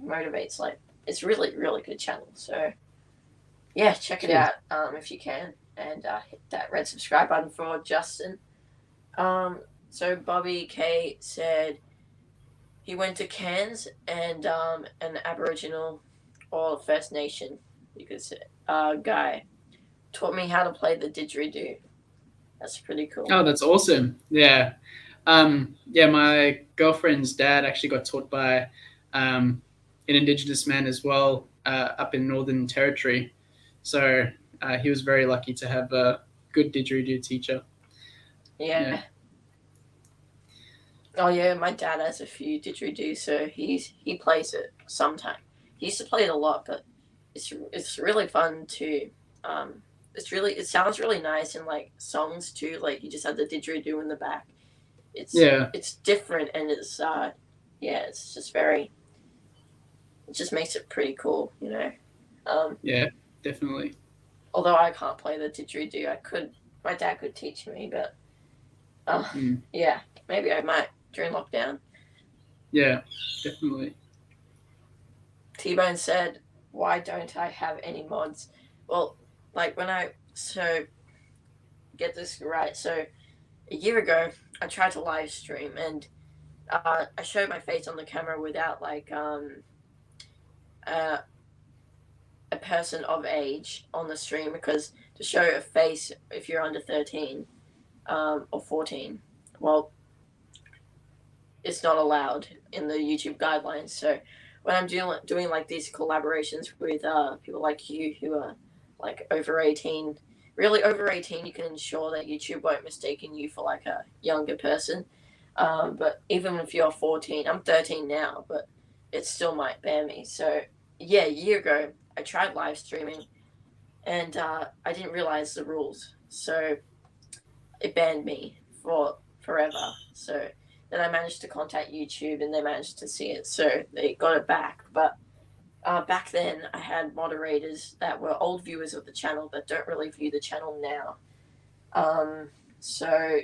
Motivates like it's really really good channel. So yeah, check it out if you can, and hit that red subscribe button for Justin. So Bobby K said he went to Cairns and an Aboriginal or First Nation, you could say, guy taught me how to play the didgeridoo. That's pretty cool. Oh, that's awesome. Yeah. My girlfriend's dad actually got taught by an Indigenous man as well up in Northern Territory. So he was very lucky to have a good didgeridoo teacher. Yeah. Oh yeah, my dad has a few didgeridoo, so he plays it sometimes. He used to play it a lot, but it's really fun too. It sounds really nice in like songs too. Like you just have the didgeridoo in the back. It's different, and it's it's just very. It just makes it pretty cool, Yeah, definitely. Although I can't play the didgeridoo, my dad could teach me, but yeah, maybe I might during lockdown. Yeah, definitely. T-Bone said, "Why don't I have any mods?" Well, like get this right. So a year ago, I tried to live stream, and I showed my face on the camera without like a person of age on the stream, because to show a face if you're under 13 or 14, well, it's not allowed in the YouTube guidelines. So when I'm doing like these collaborations with people like you who are like over 18, really over 18, you can ensure that YouTube won't mistaken you for like a younger person. But even if you're 14, I'm 13 now, but it still might ban me. So yeah, a year ago, I tried live streaming, and I didn't realize the rules. So it banned me for forever. So then I managed to contact YouTube, and they managed to see it, so they got it back. But back then, I had moderators that were old viewers of the channel that don't really view the channel now. So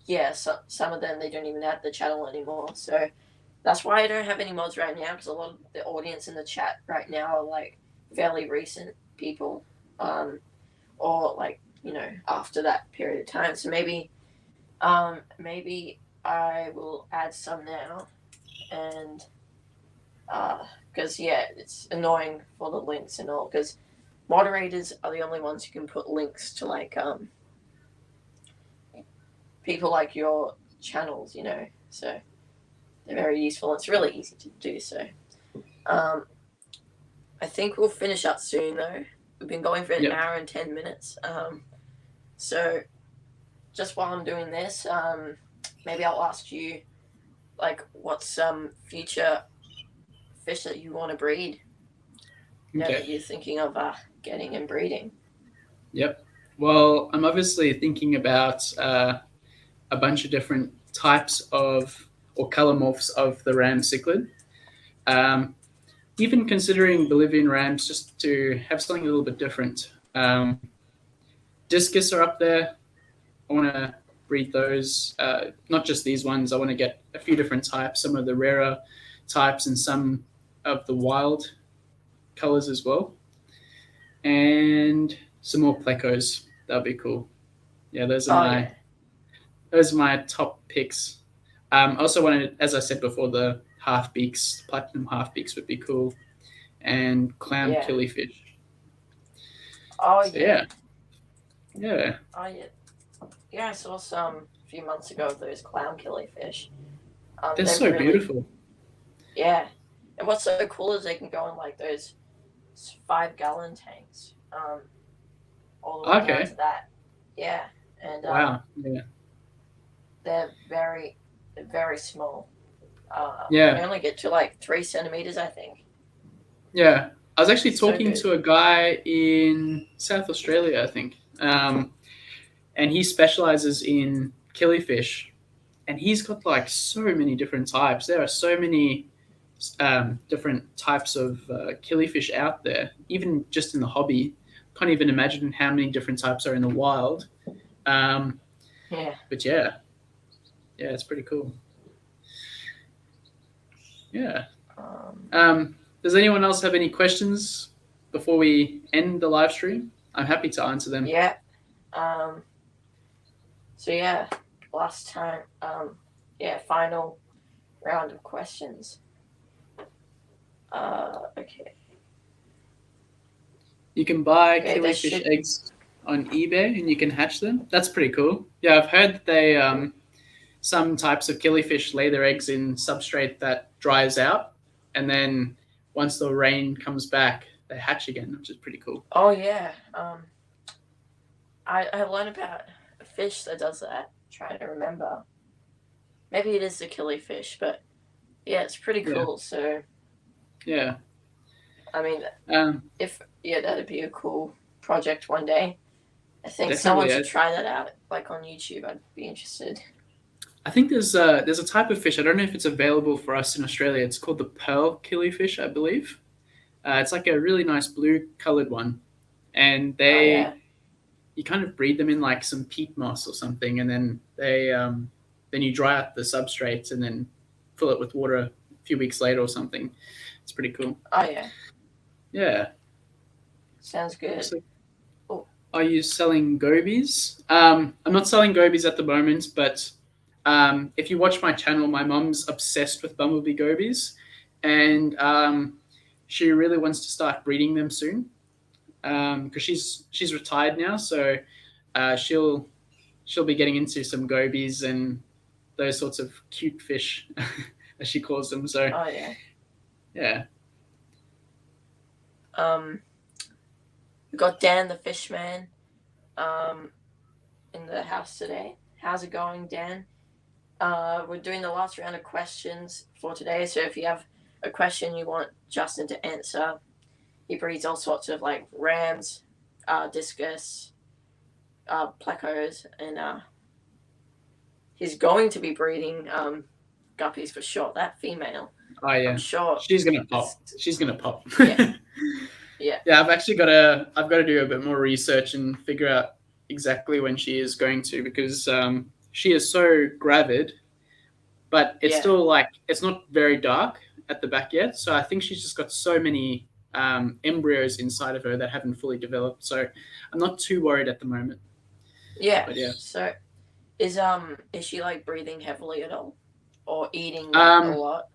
yeah, so some of them, they don't even have the channel anymore. So that's why I don't have any mods right now, because a lot of the audience in the chat right now are like fairly recent people, or like, you know, after that period of time. So maybe I will add some now, and because yeah, it's annoying for the links and all, because moderators are the only ones who can put links to like people like your channels, you know. So they're very useful. It's really easy to do so. I think we'll finish up soon though. We've been going for an hour and 10 minutes. So just while I'm doing this, maybe I'll ask you, like, what's some future fish that you want to breed? Now that you're thinking of getting and breeding. Yep. Well, I'm obviously thinking about a bunch of different types of or color morphs of the ram cichlid. Even considering Bolivian rams, just to have something a little bit different. Discus are up there. I want to breed those. Not just these ones. I want to get a few different types, some of the rarer types and some of the wild colors as well. And some more plecos. That'll be cool. Yeah, those are my top picks. I also wanted, as I said before, the half beaks, platinum half beaks would be cool, and clown killifish. Oh so, yeah. Yeah. Oh yeah. Yeah, I saw some a few months ago of those clown killifish. They're so really beautiful. Yeah, and what's so cool is they can go in like those 5-gallon tanks. All the way down to that. Yeah, and wow. Yeah. They're very small. They only get to like 3 centimeters, I think. Yeah, I was actually talking to a guy in South Australia, I think, and he specializes in killifish, and he's got like so many different types. There are so many different types of killifish out there, even just in the hobby. Can't even imagine how many different types are in the wild. But yeah, it's pretty cool. Yeah. Does anyone else have any questions before we end the live stream? I'm happy to answer them. Yeah. So yeah, last time. Final round of questions. Okay. You can buy killifish eggs on eBay and you can hatch them. That's pretty cool. Yeah, I've heard that they some types of killifish lay their eggs in substrate that dries out, and then once the rain comes back, they hatch again, which is pretty cool. Oh yeah. I learned about a fish that does that. I'm trying to remember. Maybe it is the killifish, but yeah, it's pretty cool. So yeah. I mean, that'd be a cool project one day. I think someone should try that out, like on YouTube. I'd be interested. I think there's a type of fish. I don't know if it's available for us in Australia. It's called the pearl killifish, I believe. It's like a really nice blue-colored one, and you kind of breed them in like some peat moss or something, and then then you dry out the substrates and then fill it with water a few weeks later or something. It's pretty cool. Oh yeah. Yeah. Sounds good. So, are you selling gobies? I'm not selling gobies at the moment, but if you watch my channel, my mom's obsessed with Bumblebee gobies, and she really wants to start breeding them soon because she's retired now, so she'll be getting into some gobies and those sorts of cute fish, as she calls them. So yeah. We got Dan the Fishman in the house today. How's it going, Dan? We're doing the last round of questions for today, so if you have a question you want Justin to answer, he breeds all sorts of like rams, discus, placos, and he's going to be breeding guppies for sure. That female, Oh yeah, I'm sure. she's gonna pop. She's gonna pop. Yeah, yeah, Yeah, I've got to do a bit more research and figure out exactly when she is going to, because she is so gravid, but it's yeah, still like it's not very dark at the back yet. So I think she's just got so many embryos inside of her that haven't fully developed. So I'm not too worried at the moment. yeah. But yeah, So is she like breathing heavily at all, or eating like a um, lot?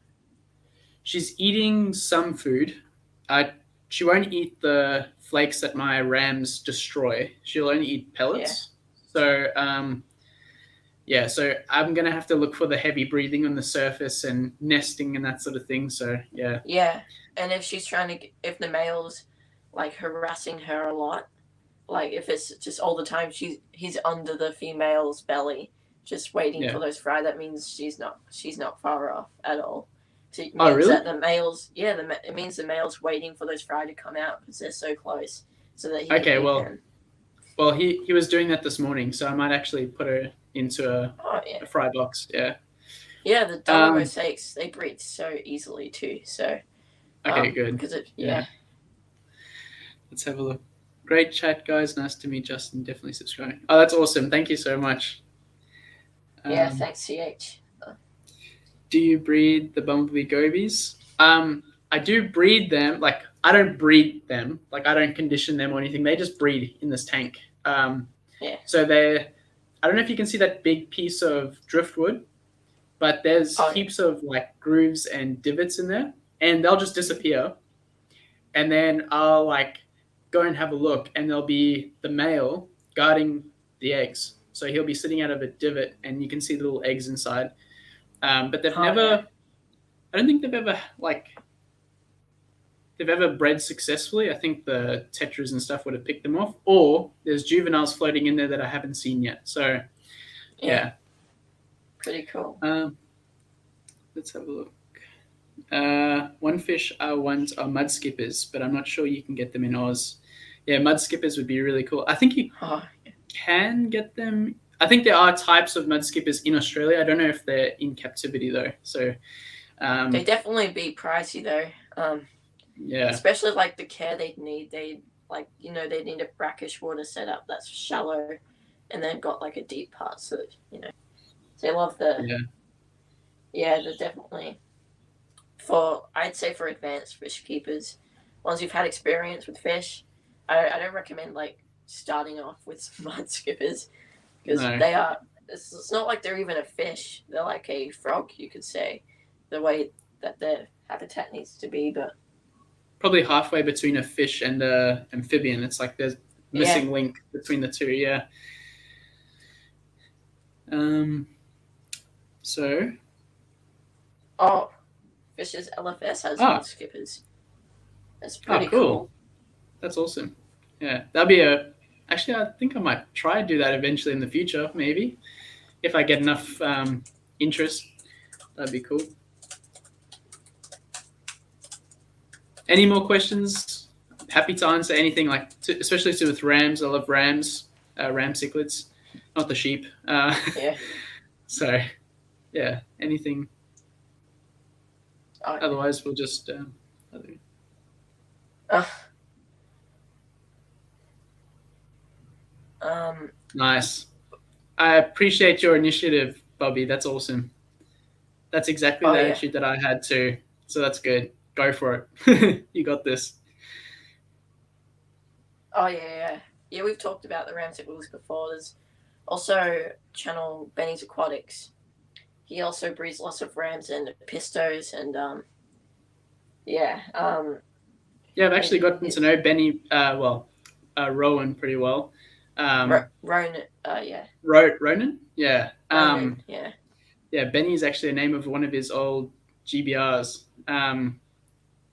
she's eating some food. She won't eat the flakes that my rams destroy. She'll only eat Yeah, pellets. So yeah, so I'm gonna have to look for the heavy breathing on the surface and nesting and that sort of thing. So yeah, yeah. And if she's trying to, if the male's like harassing her a lot, like if it's just all the time, he's under the female's belly, just waiting yeah. for those fry. That means she's not far off at all. So it Oh means really? that the males, yeah, it means the male's waiting for those fry to come out because they're so close, so that he can Okay, eat well, them. he was doing that this morning, so I might actually put her into Oh yeah, a fry box. Yeah. yeah. The double Um. mosaics, they breed so easily too. So Okay, good. because it, Yeah. yeah, Let's have a look. Great chat, guys. Nice to meet Justin. Definitely subscribe. Oh, that's awesome. Thank you so much. yeah. Um, Thanks, CH. do you breed the Bumblebee Gobies? I do breed them. Like, I don't breed them. Like, I don't condition them or anything. They just breed in this tank. Yeah. So they're, I don't know if you can see that big piece of driftwood, but there's Oh yeah. heaps of like grooves and divots in there, and they'll just disappear. And then I'll like go and have a look, and there'll be the male guarding the eggs. So he'll be sitting out of a divot, and you can see the little eggs inside. But they've Oh yeah. never, I don't think they've ever bred successfully. I think the tetras and stuff would have picked them off, or there's juveniles floating in there that I haven't seen yet. So yeah. Pretty cool. Let's have a look. One fish I want are mud skippers, but I'm not sure you can get them in Oz. Yeah, mud skippers would be really cool. I think you can get them. I think there are types of mud skippers in Australia. I don't know if they're in captivity though. So they definitely be pricey though. Yeah, especially like the care they'd need. They like they need a brackish water setup that's shallow, and they've got like a deep part. So they love the they're definitely I'd say for advanced fish keepers. Once you've had experience with fish, I don't recommend like starting off with mud skippers because no. they are. It's not like they're even a fish. They're like a frog, you could say, the way that their habitat needs to be. But Probably halfway between a fish and a amphibian. It's like there's missing link between the two. Yeah. So. Oh, Fish's LFS has mud skippers. That's pretty cool. That's awesome. Yeah, that'll be Actually, I think I might try and do that eventually in the future, maybe, if I get enough interest. That'd be cool. Any more questions? Happy to answer anything, especially with rams. I love rams, ram cichlids, not the sheep. Yeah. So, yeah, anything. Otherwise, we'll just. Nice. I appreciate your initiative, Bobby. That's awesome. That's exactly the attitude that I had too. So that's good. Go for it. You got this. Oh yeah. We've talked about the ram cichlids before. There's also channel Benny's Aquatics. He also breeds lots of rams and pistos and I've actually gotten to know Benny, Rowan pretty well. Ronan, Ronan? Yeah. Ronan, yeah. Yeah, Benny's actually a name of one of his old GBRs. I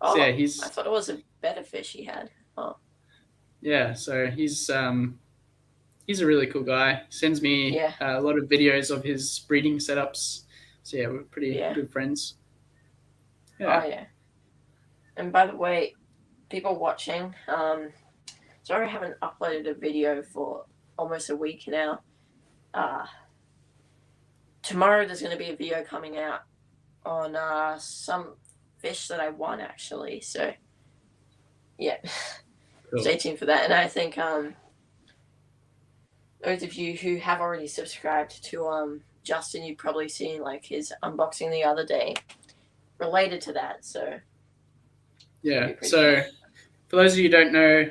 thought it was a better fish he had. Oh. Yeah, so he's a really cool guy. Sends me a lot of videos of his breeding setups. So yeah, we're pretty good friends. Yeah. Oh yeah. And by the way, people watching, sorry I haven't uploaded a video for almost a week now. Tomorrow there's going to be a video coming out on some fish that I won actually. So yeah, Cool. stay tuned for that. And I think those of you who have already subscribed to Justin, you've probably seen like his unboxing the other day related to that. So yeah. So for those of you who don't know,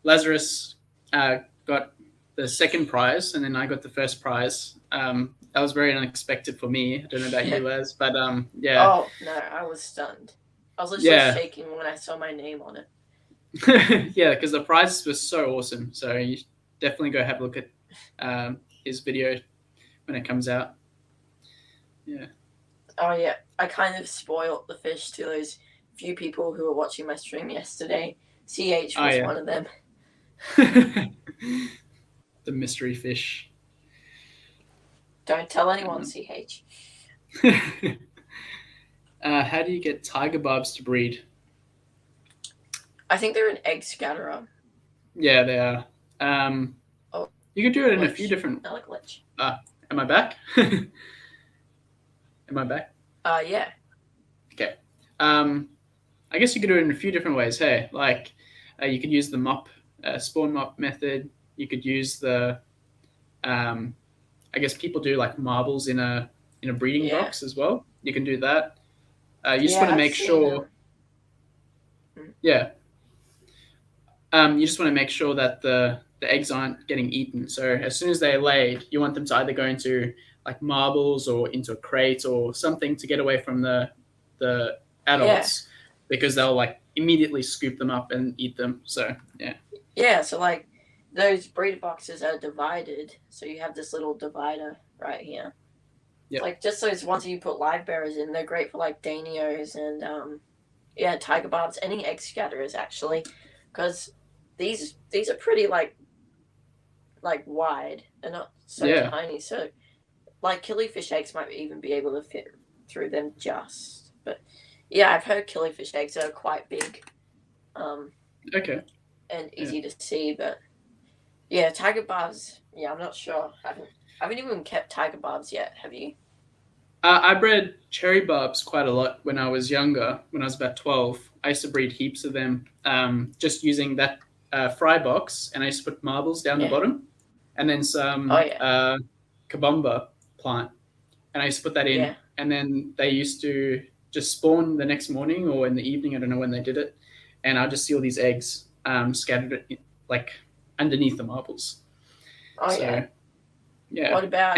Lazarus got the second prize, and then I got the first prize. That was very unexpected for me. I don't know about you, Les, but yeah. Oh no, I was stunned. I was literally shaking when I saw my name on it. Yeah, because the prizes were so awesome. So you definitely go have a look at his video when it comes out. Yeah. Oh yeah, I kind of spoiled the fish to those few people who were watching my stream yesterday. CH was one of them. The mystery fish. Don't tell anyone, CH. How do you get tiger barbs to breed? I think they're an egg scatterer. Yeah, they are. You could do it in a few different. I like glitch. Am I back? Am I back? Yeah. Okay. I guess you could do it in a few different ways. Hey, like you could use the mop, spawn mop method. You could use the, I guess people do like marbles in a breeding box as well. You can do that. You just want to make sure. Yeah. You just want to make sure that the eggs aren't getting eaten. So as soon as they're laid, you want them to either go into like marbles or into a crate or something to get away from the adults, because they'll like immediately scoop them up and eat them. So yeah. Yeah, so like those breeder boxes are divided, so you have this little divider right here. Yeah. Like just those ones that you put live bearers in, they're great for like Danios and tiger barbs, any egg scatterers actually, because these are pretty like wide. They're not so tiny. So like killifish eggs might even be able to fit through them just. But yeah, I've heard killifish eggs are quite big. Okay. And easy to see, but yeah, tiger barbs. Yeah, I'm not sure. I haven't even kept tiger barbs yet. Have you? I bred cherry barbs quite a lot when I was younger. When I was about 12, I used to breed heaps of them, just using that fry box, and I used to put marbles down the bottom, and then some kabumba plant, and I used to put that in, and then they used to just spawn the next morning or in the evening. I don't know when they did it, and I just see all these eggs scattered like underneath the marbles. Yeah. What about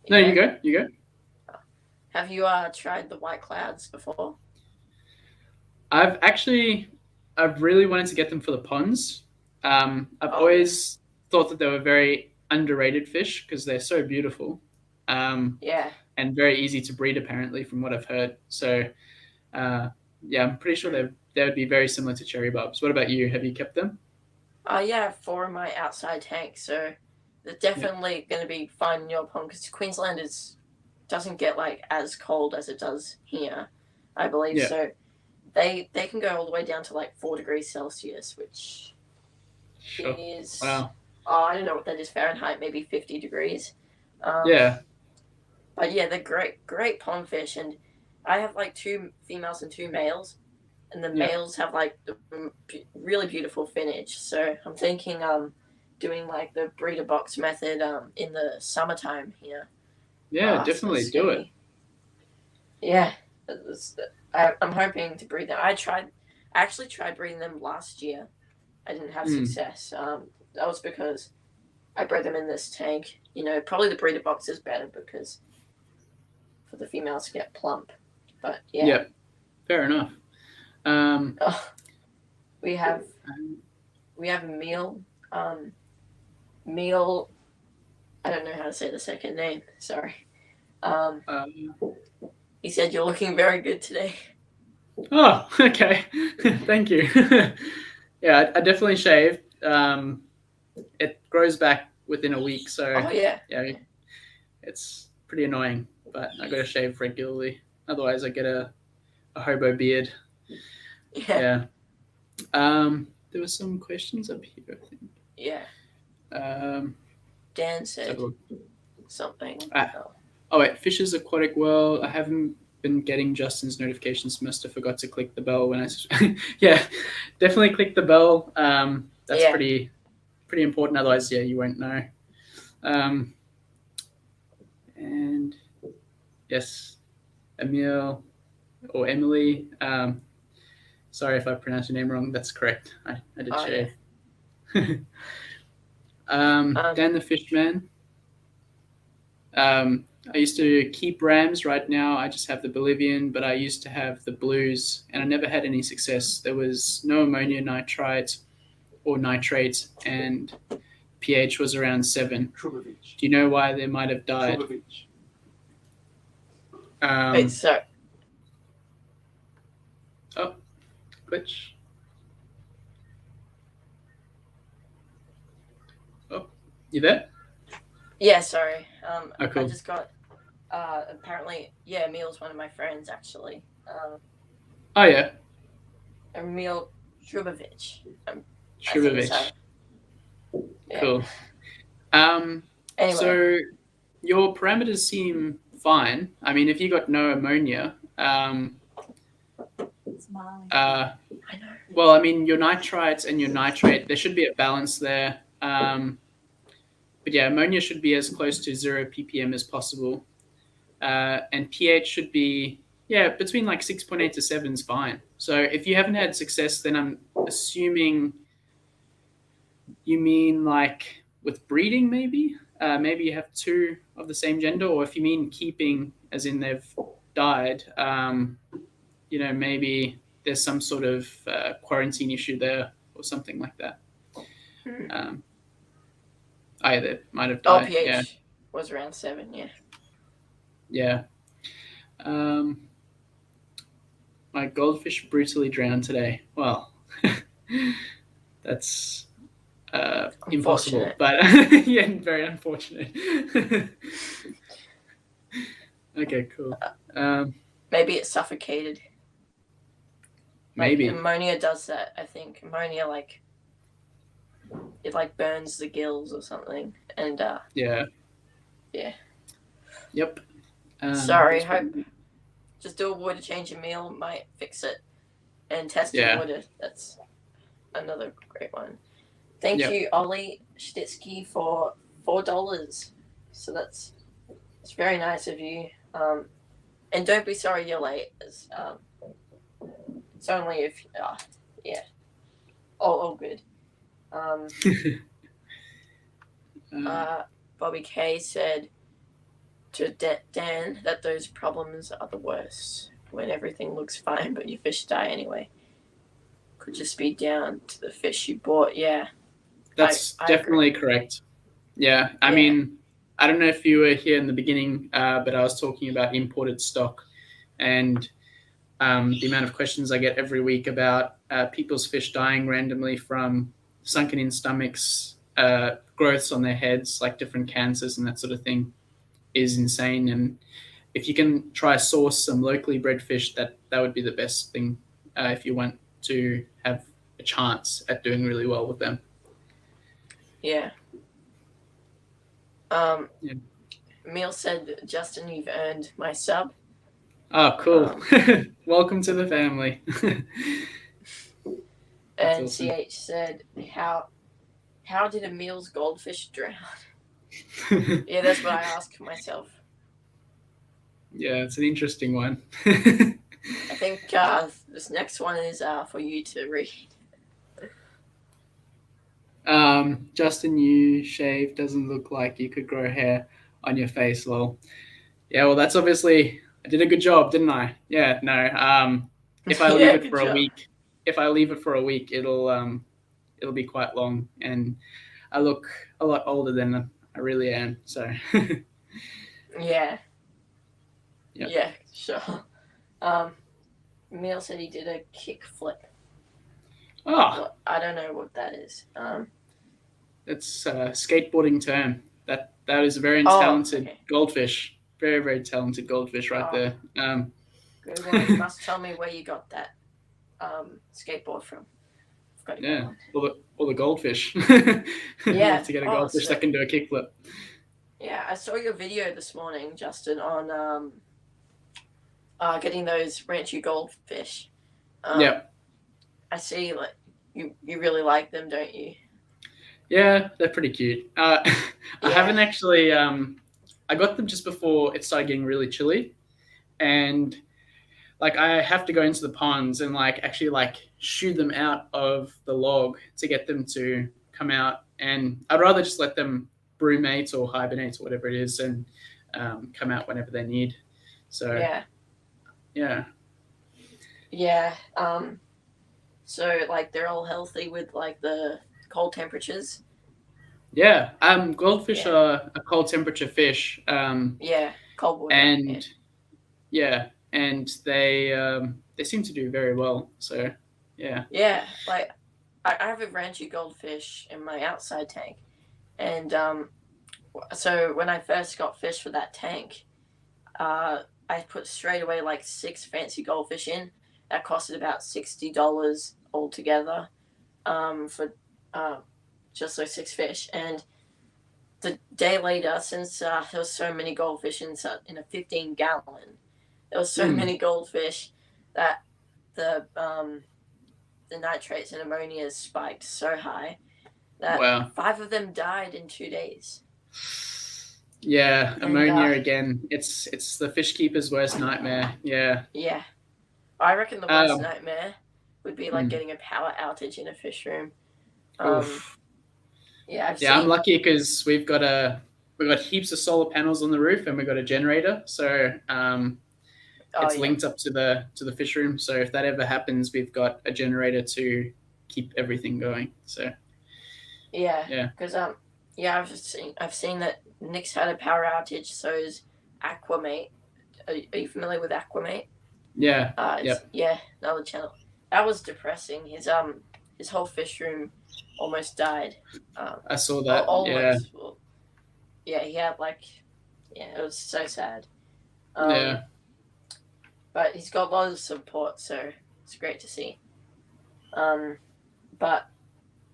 No, you go. Have you tried the white clouds before? I've really wanted to get them for the ponds. I've always thought that they were very underrated fish because they're so beautiful. And very easy to breed apparently, from what I've heard. So I'm pretty sure they would be very similar to cherry barbs. What about you? Have you kept them? I have 4 in my outside tank, so they're definitely going to be fine in your pond because Queensland doesn't get like as cold as it does here, I believe. So they can go all the way down to like 4 degrees Celsius, which is I don't know what that is Fahrenheit, maybe 50 degrees. But yeah, they're great pond fish, and I have like 2 females and 2 males, and the males have like the really beautiful finnage. So I'm thinking doing like the breeder box method in the summertime here. Yeah, definitely do it. Yeah, I'm hoping to breed them. I actually tried breeding them last year. I didn't have success. That was because I bred them in this tank. You know, probably the breeder box is better because for the females to get plump. But yeah. Yeah, fair enough. We have a meal. Meal. I don't know how to say the second name. Sorry. He said you're looking very good today. Oh, okay. Thank you. Yeah, I definitely shaved. It grows back within a week, so yeah, it's pretty annoying. But I got to shave regularly. Otherwise, I get a hobo beard. Yeah. there were some questions up here, I think. Yeah. Um, Dan let's said have a look. something. Oh wait, Fish's Aquatic World. I haven't been getting Justin's notifications. Must have forgot to click the bell when I. Yeah, definitely click the bell. That's Yeah. pretty important. Otherwise, yeah, you won't know. And yes, Emil or Emily. Sorry if I pronounced your name wrong. That's correct. I did shave. Yeah. Dan the Fishman. I used to keep rams. Right now, I just have the Bolivian, but I used to have the blues, and I never had any success. There was no ammonia nitrite or nitrate, and pH was around 7. Do you know why they might have died? Wait, so. Oh, glitch. Oh, you there? Yeah, sorry. Oh, cool. I just got. Apparently, yeah, Emil's one of my friends, actually. Oh, yeah. Emil Shrubovich. Shrubovich. Yeah. Cool. Anyway. So your parameters seem fine. I mean, if you got no ammonia, I know. well, I mean, your nitrites and your nitrate, there should be a balance there. But yeah, ammonia should be as close to 0 ppm as possible. And pH should be, between like 6.8 to 7 is fine. So if you haven't had success, then I'm assuming you mean like with breeding, maybe? Maybe you have 2 of the same gender, or if you mean keeping, as in they've died, maybe there's some sort of quarantine issue there or something like that. They might have died. pH was around 7, yeah. Yeah. My goldfish brutally drowned today. Well, that's impossible, but yeah, very unfortunate. Okay, cool. Maybe it suffocated. Maybe. Like, ammonia does that, I think. Ammonia, it burns the gills or something. And, yeah. Yep. Sorry, hope. Just do a water change a meal, might fix it. And test your water. That's another great one. Thank you, Ollie Stitsky, for $4. So that's very nice of you. And don't be sorry you're late. It's only if all good. Bobby K said to Dan that those problems are the worst. When everything looks fine but your fish die anyway. Could just be down to the fish you bought. Yeah. That's definitely correct. Yeah. I mean, I don't know if you were here in the beginning, but I was talking about imported stock and the amount of questions I get every week about people's fish dying randomly from sunken in stomachs, growths on their heads, like different cancers and that sort of thing is insane. And if you can try source some locally bred fish, that would be the best thing if you want to have a chance at doing really well with them. Yeah. Emil said, Justin, you've earned my sub. Oh, cool. Welcome to the family. And awesome. CH said, how did Emil's goldfish drown? Yeah, that's what I ask myself. Yeah, it's an interesting one. I think this next one is for you to read. Justin, you shave. Doesn't look like you could grow hair on your face. Lol. Yeah, well, that's obviously I did a good job, didn't I? Yeah, no. If I leave it for a week, it'll be quite long, and I look a lot older than I really am. So. Yeah. Yep. Yeah, sure. Emil said he did a kick flip. Oh. Well, I don't know what that is. It's a skateboarding term. That is a very talented goldfish. Very, very talented goldfish right there. Good one. You must tell me where you got that skateboard from. got to get Yeah, one. or the goldfish. I'd Yeah. love to get a Oh, goldfish so that can do a kickflip. yeah, I saw your video this morning, Justin, on getting those ranchy goldfish. Um, Yeah, I see, like you really like them, don't you? yeah, they're pretty cute. I Yeah. haven't actually. I got them just before it started getting really chilly, and like I have to go into the ponds and like actually like shoo them out of the log to get them to come out. And I'd rather just let them brumate or hibernate or whatever it is and come out whenever they need. So Yeah. yeah, Yeah. So like they're all healthy with like the cold temperatures. yeah. Goldfish Yeah. are a cold temperature fish, Yeah. Cold water. Yeah. and yeah, and they seem to do very well. So yeah. Yeah. Like I have a ranchy goldfish in my outside tank, and so when I first got fish for that tank, I put straight away like 6 fancy goldfish in. That costed about $60 altogether, for uh, just those 6 fish. And the day later, since there was so many goldfish in a 15-gallon, there was so Mm. many goldfish that the um, the nitrates and ammonia spiked so high that Wow. 5 of them died in 2 days. Yeah, And ammonia again. It's the fish keeper's worst nightmare. Yeah. yeah, I reckon the worst Um, nightmare would be like hmm. getting a power outage in a fish room. Um, Oof. yeah, I've Yeah, I'm seen. lucky because we've got heaps of solar panels on the roof and we've got a generator. So Oh it's yeah, linked up to the fish room. So if that ever happens, we've got a generator to keep everything going. So yeah, yeah, because yeah, I've seen that Nick's had a power outage. So is Aquamate. Are you familiar with Aquamate? yeah, It's yep. yeah, another channel. That was depressing. His whole fish room almost died. Um, I saw that. Yeah, almost. Well, yeah, he had like, yeah, it was so sad. Um, yeah. but he's got a lot of support, so it's great to see. Um, but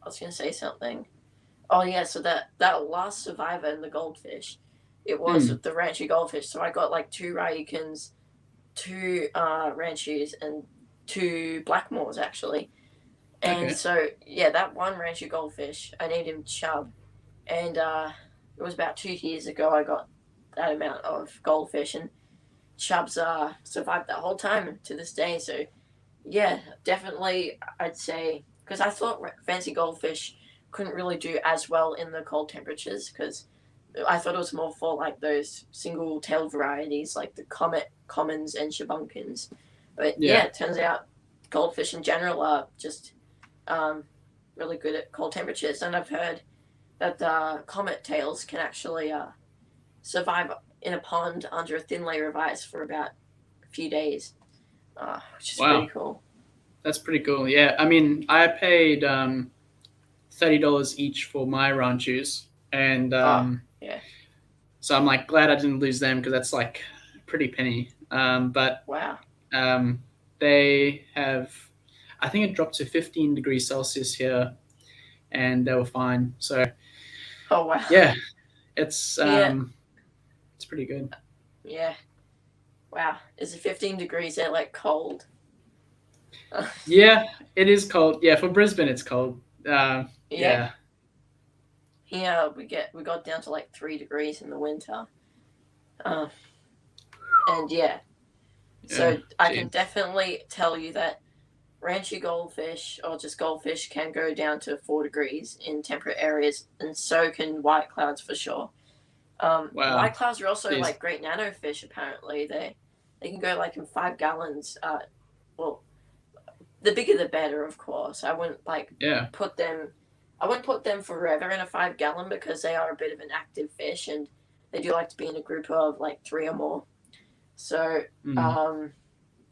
I was gonna say something. Oh yeah, so that last survivor in the goldfish, it was Hmm. the ranchy goldfish. So I got like 2 Ryukins, 2 Ranchus, and 2 Blackmores actually. And Okay. so yeah, that one ranchy goldfish, I named him Chub, and it was about 2 years ago I got that amount of goldfish, and Chubs survived that whole time to this day. So yeah, definitely I'd say, because I thought fancy goldfish couldn't really do as well in the cold temperatures, because I thought it was more for like those single tailed varieties like the comet commons and shabunkins. But yeah, Yeah. it turns out goldfish in general are just um, really good at cold temperatures. And I've heard that the comet tails can actually survive in a pond under a thin layer of ice for about a few days, which is pretty Wow, cool. that's pretty cool. Yeah, I mean, I paid $30 each for my ranchus, and Oh, yeah. so I'm like glad I didn't lose them because that's like a pretty penny. But Wow. um, they have, I think it dropped to 15 degrees Celsius here, and they were fine. So Oh, wow. yeah, it's Yeah. um, it's pretty good. Yeah. Wow. Is it 15 degrees there like cold? Yeah, it is cold. Yeah, for Brisbane, it's cold. Yeah. Yeah, Here we got down to like 3 degrees in the winter. Uh, and yeah. yeah. So I can Gee. definitely tell you that ranchy goldfish or just goldfish can go down to 4 degrees in temperate areas, and so can white clouds for sure. White Wow. clouds are also Jeez. like great nano fish. Apparently, they can go like in 5 gallons. Well, the bigger the better, of course. Yeah. Put them. I wouldn't put them forever in a 5 gallon because they are a bit of an active fish and they do like to be in a group of like 3 or more. So, Mm. um,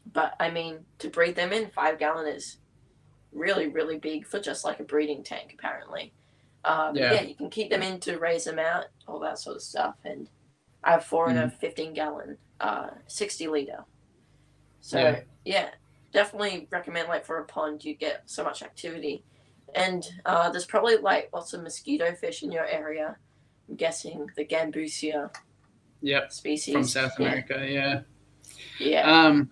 but I mean, to breed them in 5 gallon is really, really big for just like a breeding tank, apparently. But yeah, Yeah. you can keep them in to raise them out, all that sort of stuff. And I have four in a Mm. 15-gallon, 60 liter. So Yeah. yeah, definitely recommend like for a pond you get so much activity. And there's probably like lots of mosquito fish in your area. I'm guessing the Gambusia Yep, from species. South Yeah. America. Yeah. Yeah. Um,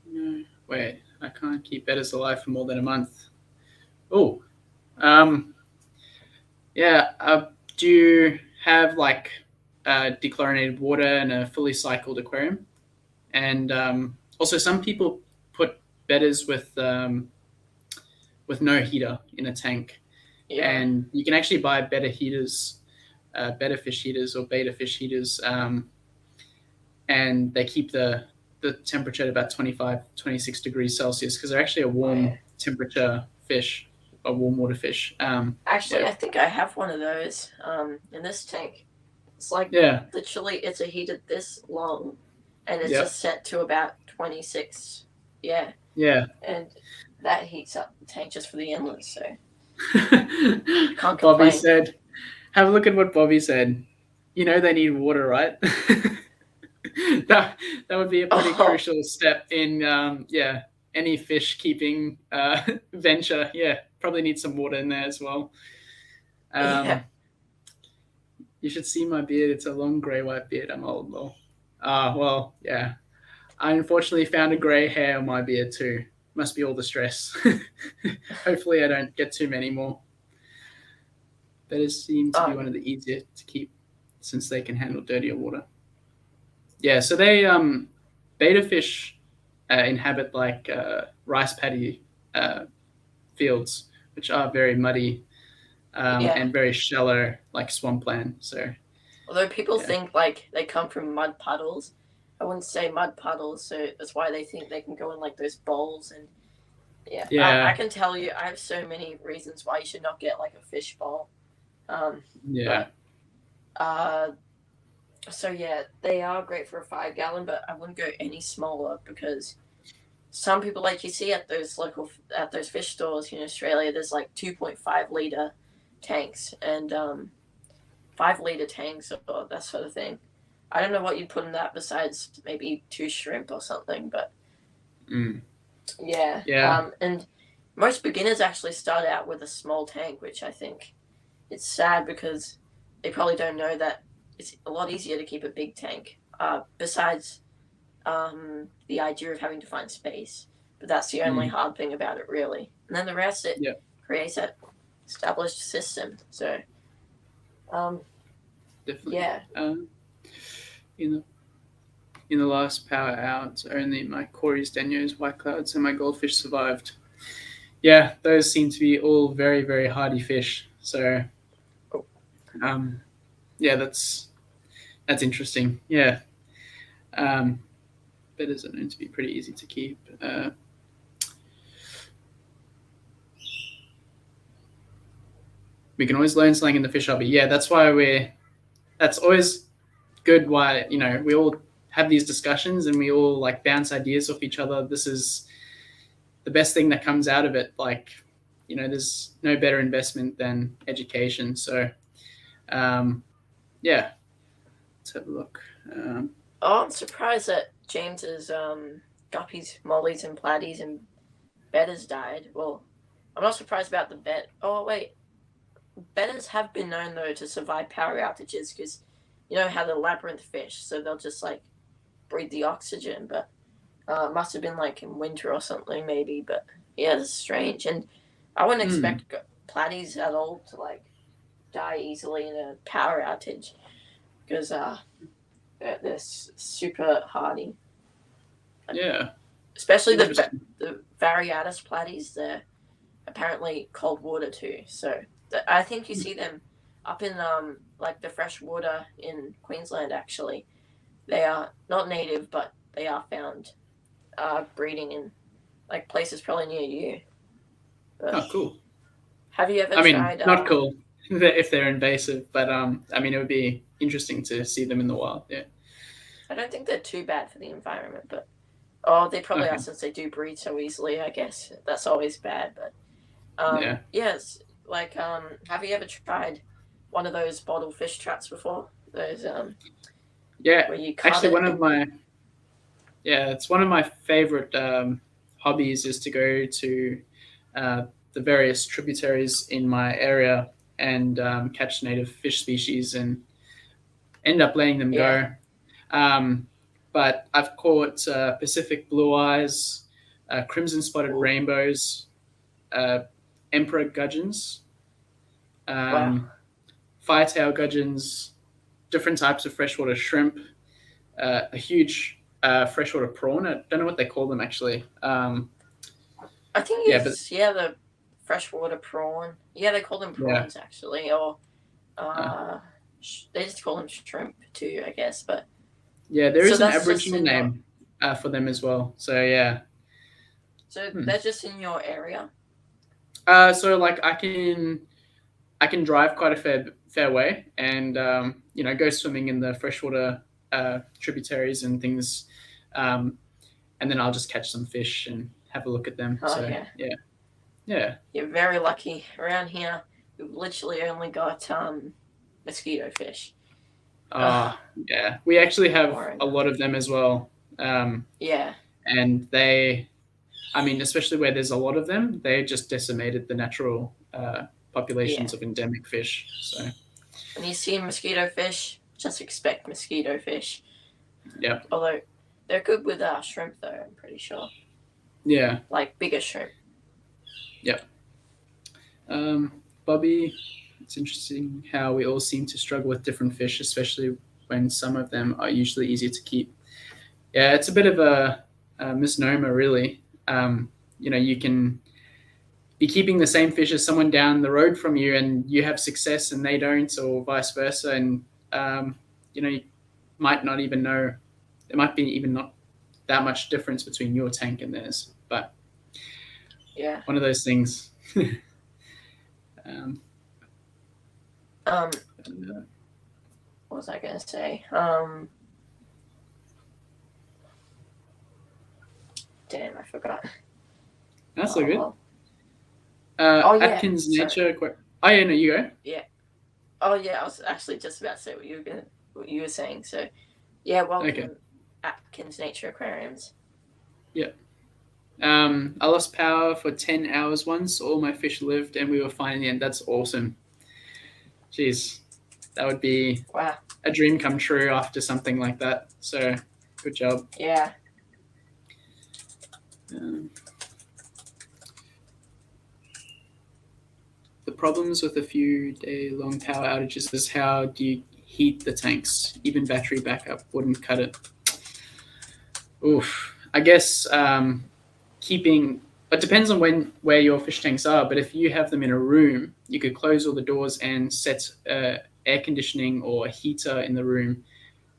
no, wait, I can't keep betters alive for more than a month. Oh, um, yeah. Do you have like dechlorinated water and a fully cycled aquarium? And also, some people put bedders with no heater in a tank, Yeah. and you can actually buy better heaters, better fish heaters or beta fish heaters, and they keep the temperature at about 25, 26 degrees Celsius because they're actually a Oh, yeah. warm temperature fish, a warm water fish. Actually, Yeah, I think I have one of those in this tank. It's like yeah, literally, it's a heater this long, and it's yeah, just set to about 26. Yeah, yeah. and that heats up the tank just for the inlet, so can't Bobby complain. said, "Have a look at what Bobby said. You know they need water, right?" that that would be a pretty Oh, crucial step in yeah, any fish keeping venture. Yeah, probably need some water in there as well. yeah. Um, you should see my beard. It's a long grey white beard. I'm old though. Well, yeah. I unfortunately found a grey hair on my beard too. Must be all the stress. Hopefully, I don't get too many more. Betters seem to be one of the easier to keep since they can handle dirtier water. Yeah, so they beta fish inhabit like rice paddy uh, fields, which are very muddy Yeah. and very shallow, like swampland. So Although people yeah, think like they come from mud puddles, I wouldn't say mud puddles, so that's why they think they can go in like those bowls. And yeah, I yeah, can tell you, I have so many reasons why you should not get like a fish bowl. yeah, But uh, so yeah, they are great for a 5 gallon, but I wouldn't go any smaller because some people, like you see at those fish stores in Australia, there's like 2.5 liter tanks and 5 liter tanks or that sort of thing. I don't know what you'd put in that besides maybe 2 shrimp or something, but mm, yeah. yeah, And most beginners actually start out with a small tank, which I think it's sad because they probably don't know that it's a lot easier to keep a big tank. Besides the idea of having to find space, but that's the only mm, hard thing about it, really. And then the rest, it yeah, creates that established system. So, um, definitely. yeah, In the in the last power out, only my Corey's, Daniels, white clouds, and my goldfish survived. Yeah, those seem to be all very, very hardy fish. So, um, yeah, that's interesting. Yeah, betters are known to be pretty easy to keep. We can always learn something in the fish hobby. Yeah, that's why we're. That's always good. Why we all have these discussions and we all like bounce ideas off each other. This is the best thing that comes out of it. Like, there's no better investment than education. So, yeah, let's have a look. Oh, I'm surprised that James's guppies, mollies, and platies and betters died. Well, I'm not surprised about the bet. Oh wait, betters have been known though to survive power outages because you know how the labyrinth fish, so they'll just like breathe the oxygen. But must have been like in winter or something maybe. But yeah, it's strange, and I wouldn't Hmm, expect platies at all to like die easily in a power outage because they're super hardy. yeah, Especially interesting. the variatus platies. They're apparently cold water too. So I think you see them up in like the fresh water in Queensland. Actually, they are not native, but they are found breeding in like places probably near you. But Oh, cool. have you ever I mean, tried? not cool if they're invasive, but I mean, it would be interesting to see them in the wild. Yeah. I don't think they're too bad for the environment, but oh, they probably are Okay. since they do breed so easily. I guess that's always bad, but Yeah. yes, like have you ever tried one of those bottle fish traps before? Those Yeah. where you cut Actually, it and it's one of my favorite hobbies is to go to the various tributaries in my area and catch native fish species and end up letting them go. But I've caught Pacific blue eyes, crimson spotted rainbows, emperor gudgeons, firetail gudgeons, different types of freshwater shrimp, a huge freshwater prawn. I don't know what they call them actually. I think it's the freshwater prawn. Yeah, they call them prawns actually, or they just call them shrimp too, I guess. But yeah, there is an Aboriginal name for them as well. So yeah. So they're just in your area. So like I can drive quite a fair way, and go swimming in the freshwater tributaries and things, and then I'll just catch some fish and have a look at them. Yeah. You're very lucky. Around here, we've literally only got mosquito fish. Yeah, we actually have a lot of them as well. And they, especially where there's a lot of them, they just decimated the natural populations of endemic fish. So when you see mosquito fish, just expect mosquito fish. Yep. Although they're good with shrimp, though, I'm pretty sure. Yeah. Like bigger shrimp. Yep. Bobby, it's interesting how we all seem to struggle with different fish, especially when some of them are usually easier to keep. Yeah, it's a bit of a misnomer, really. You can be keeping the same fish as someone down the road from you, and you have success and they don't, or vice versa. And you might not even know. There might be even not that much difference between your tank and theirs, but one of those things. What was I going to say? Damn, I forgot. That's so good. Atkins Nature. Oh yeah, no, you go. Yeah. Oh yeah, I was actually just about to say what you were saying. So, yeah, welcome, Atkins Nature Aquariums. Yeah. I lost power for 10 hours once. All my fish lived, and we were fine in the end. That's awesome. Jeez, that would be a dream come true after something like that. So, good job. Yeah. The problems with a few day-long power outages is how do you heat the tanks? Even battery backup wouldn't cut it. Oof. I guess it depends on where your fish tanks are, but if you have them in a room, you could close all the doors and set air conditioning or a heater in the room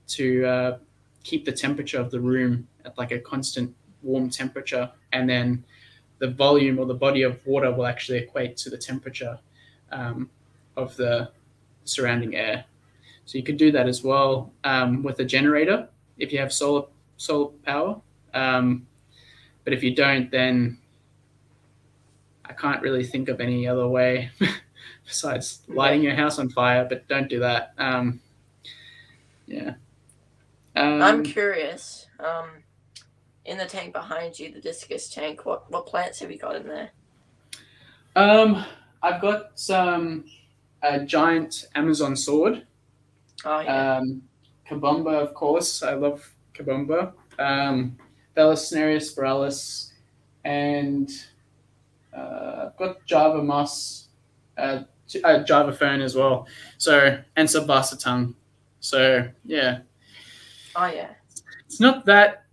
to keep the temperature of the room at like a constant warm temperature, and then the volume or the body of water will actually equate to the temperature of the surrounding air. So you could do that as well with a generator if you have solar power. But if you don't, then I can't really think of any other way besides lighting your house on fire, but don't do that. I'm curious. In the tank behind you, the discus tank, what plants have you got in there? I've got some giant Amazon sword. Oh yeah. Kabumba, of course. I love Kabumba. Belisnerius spiralis, and I've got Java moss, Java fern as well. So, and Subvasa tongue. So yeah. Oh yeah. It's not that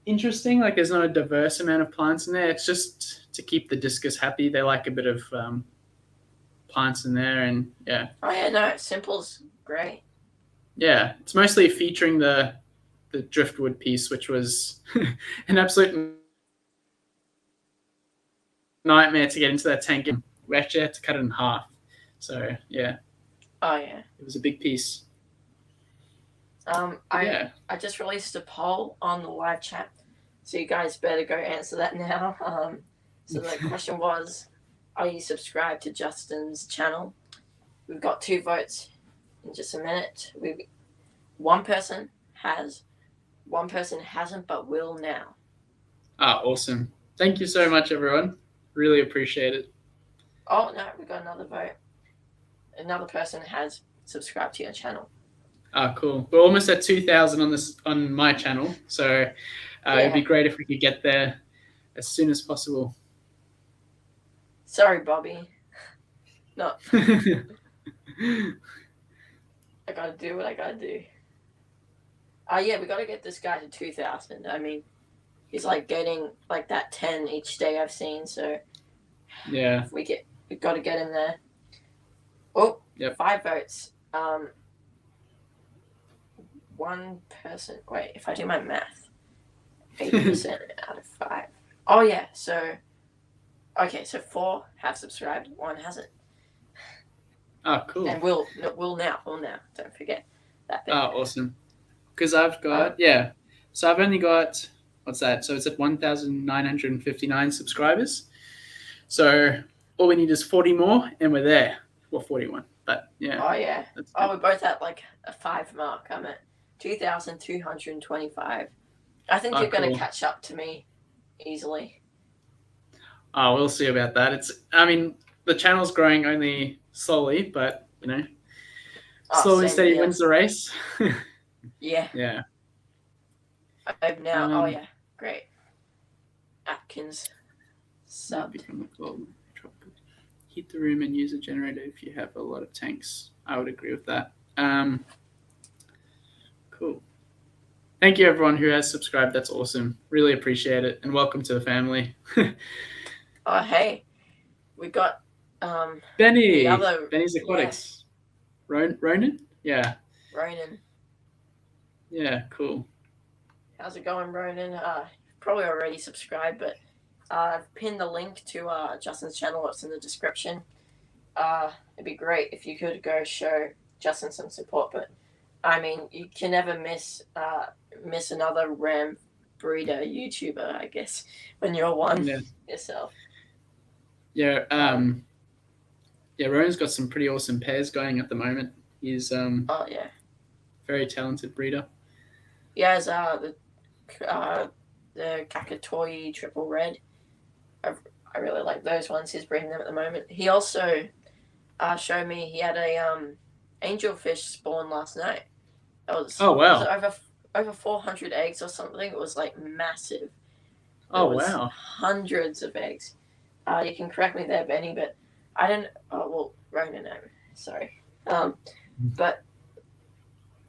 interesting. Like there's not a diverse amount of plants in there. It's just to keep the discus happy. They like a bit of plants in there, and yeah. Oh yeah, no, simple's great. Yeah, it's mostly featuring the driftwood piece, which was an absolute nightmare to get into that tank. We actually had to cut it in half. So yeah. Oh yeah. It was a big piece. I just released a poll on the live chat, so you guys better go answer that now. So the question was, are you subscribed to Justin's channel? We've got 2 votes in just a minute. One person has, one person hasn't, but will now. Awesome. Thank you so much, everyone. Really appreciate it. Oh no, we got another vote. Another person has subscribed to your channel. Oh, cool. We're almost at 2,000 on my channel, so it'd be great if we could get there as soon as possible. Sorry, Bobby. No. I gotta do what I gotta do. Yeah, we gotta get this guy to 2,000. I mean, he's like getting like that 10 each day I've seen. So yeah, we gotta get him there. Oh, yep. 5 votes. One person. Wait, if I do my math, 80% out of 5. Oh yeah. So okay, so 4 have subscribed, 1 hasn't. Oh, cool. And we'll now. Don't forget that bit. Oh, awesome. Because I've got so I've only got what's that? So it's at 1,959 subscribers. So all we need is 40 more, and we're there. Well, 41, but yeah. Oh yeah. We're both at like a 5 mark. I'm at 2,225. I think you're going to catch up to me easily. Oh, we'll see about that. I mean, the channel's growing only slowly, but you know, slowly and steady wins the race. Yeah. Yeah. I've now. Oh yeah, great. Atkins sub. Heat the room and use a generator if you have a lot of tanks. I would agree with that. Cool. Thank you, everyone who has subscribed. That's awesome. Really appreciate it, and welcome to the family. Oh hey, we got Benny. Benny's Aquatics. Yeah. Ronan? Yeah. Ronan. Yeah, cool. How's it going, Ronan? Probably already subscribed, but I've pinned the link to Justin's channel. It's in the description. It'd be great if you could go show Justin some support. But I mean, you can never miss another ram breeder YouTuber, I guess, when you're one yourself. Yeah. Ronan's got some pretty awesome pairs going at the moment. He's very talented breeder. He has the Kakatoy Triple Red. I really like those ones. He's breeding them at the moment. He also showed me he had a Angelfish spawn last night. It was over 400 eggs or something. It was like massive. Wow! Hundreds of eggs. You can correct me there, Benny, but I don't. Oh well, Ronan. Sorry. But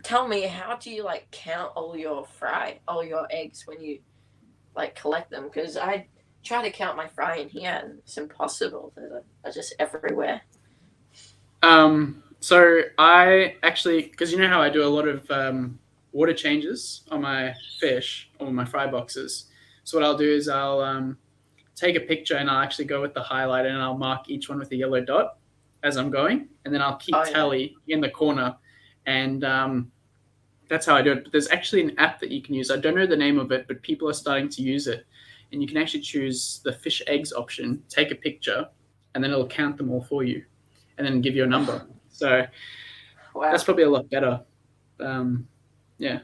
tell me, how do you like count all your eggs when you like collect them? Because I try to count my fry in here, and it's impossible. They're just everywhere. So I actually, because you know how I do a lot of water changes on my fish or my fry boxes. So what I'll do is I'll take a picture and I'll actually go with the highlighter and I'll mark each one with a yellow dot as I'm going, and then I'll keep tally in the corner, and that's how I do it. But there's actually an app that you can use. I don't know the name of it, but people are starting to use it, and you can actually choose the fish eggs option, take a picture, and then it'll count them all for you, and then give you a number. So that's probably a lot better. Yeah.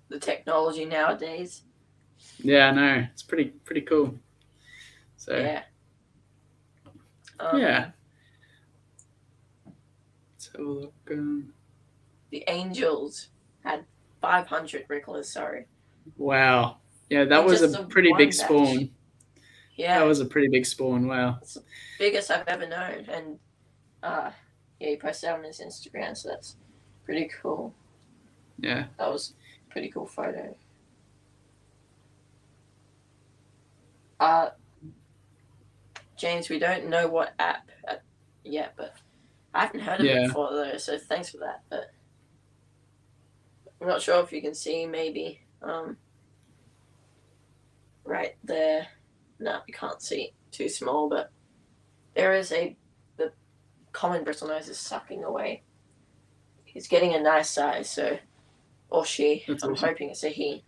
The technology nowadays. Yeah, I know. It's pretty cool. So yeah. Let's have a look. The Angels had 500 wrigglers. Sorry. Wow. Yeah, that was a pretty big spawn. Yeah. That was a pretty big spawn. Wow. It's the biggest I've ever known, and he posted it on his Instagram, so that's pretty cool. Yeah. That was a pretty cool photo. James, we don't know what app yet, but I haven't heard of it before though, so thanks for that. But I'm not sure if you can see, maybe right there. No, you can't see. Too small, but there is the common bristlenose is sucking away. He's getting a nice size, so or she. I'm hoping it's a he.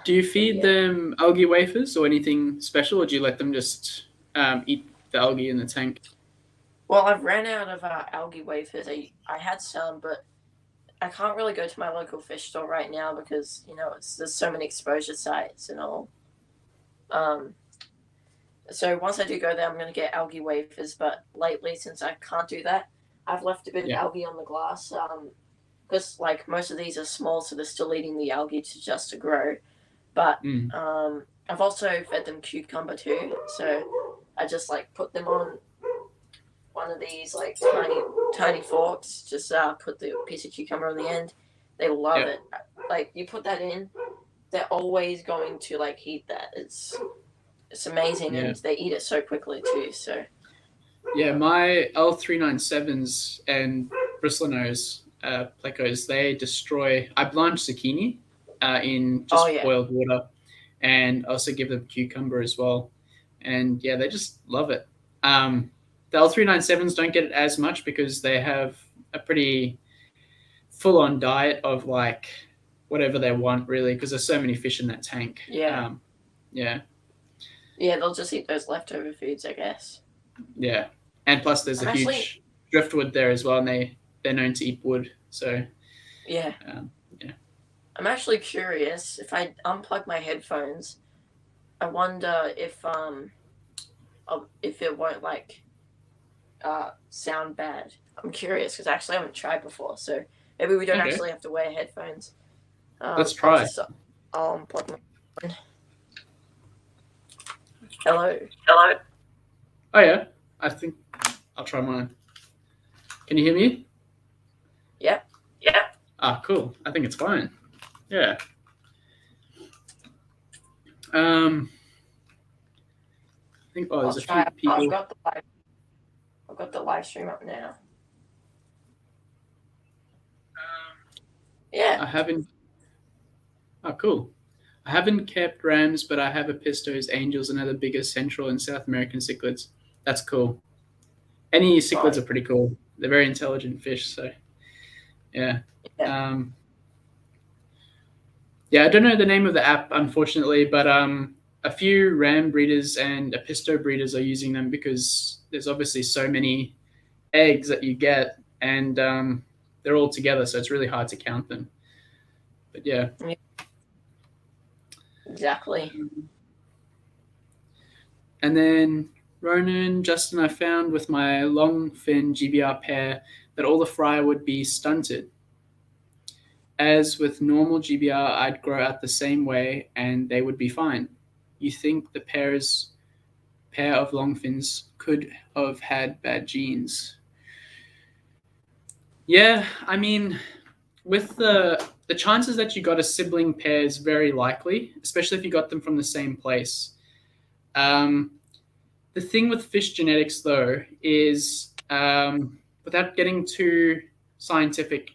Do you feed them algae wafers or anything special, or do you let them just eat the algae in the tank? Well, I've ran out of algae wafers. I had some, but I can't really go to my local fish store right now because there's so many exposure sites and all. So once I do go there, I'm going to get algae wafers. But lately, since I can't do that, I've left a bit of algae on the glass. Because like most of these are small, so they're still eating the algae to grow. But I've also fed them cucumber too. So I just like put them on one of these like tiny forks. Just put the piece of cucumber on the end. They love it. Like you put that in, they're always going to like eat that. It's amazing, and they eat it so quickly too. So yeah, my L397s and bristlenose plecos, they destroy. I blanch zucchini in just boiled water, and also give them cucumber as well. And yeah, they just love it. The L397s don't get it as much because they have a pretty full-on diet of like whatever they want, really, because there's so many fish in that tank. Yeah, they'll just eat those leftover foods, I guess. Yeah, and plus there's a huge driftwood there as well, and they're known to eat wood. So yeah. I'm actually curious. If I unplug my headphones, I wonder if it won't like sound bad. I'm curious because actually I haven't tried before, so maybe we don't actually have to wear headphones. Let's try. I'll unplug my. Hello. Oh yeah, I think I'll try mine. Can you hear me? Yeah. Ah, cool. I think it's fine. Yeah. I think there's a few people. I've got the live stream up now. Yeah. I haven't. Oh, cool. I haven't kept rams, but I have apistos, angels, and other bigger Central and South American cichlids. That's cool. Any cichlids are pretty cool. They're very intelligent fish, so yeah. Yeah, I don't know the name of the app, unfortunately, but a few ram breeders and apisto breeders are using them because there's obviously so many eggs that you get, and they're all together, so it's really hard to count them. But yeah. Exactly. And then Ronan, Justin, I found with my long fin GBR pair that all the fry would be stunted. As with normal GBR, I'd grow out the same way and they would be fine. You think the pair of long fins could have had bad genes? Yeah, I mean, with the chances that you got a sibling pair is very likely, especially if you got them from the same place. The thing with fish genetics, though, is without getting too scientific,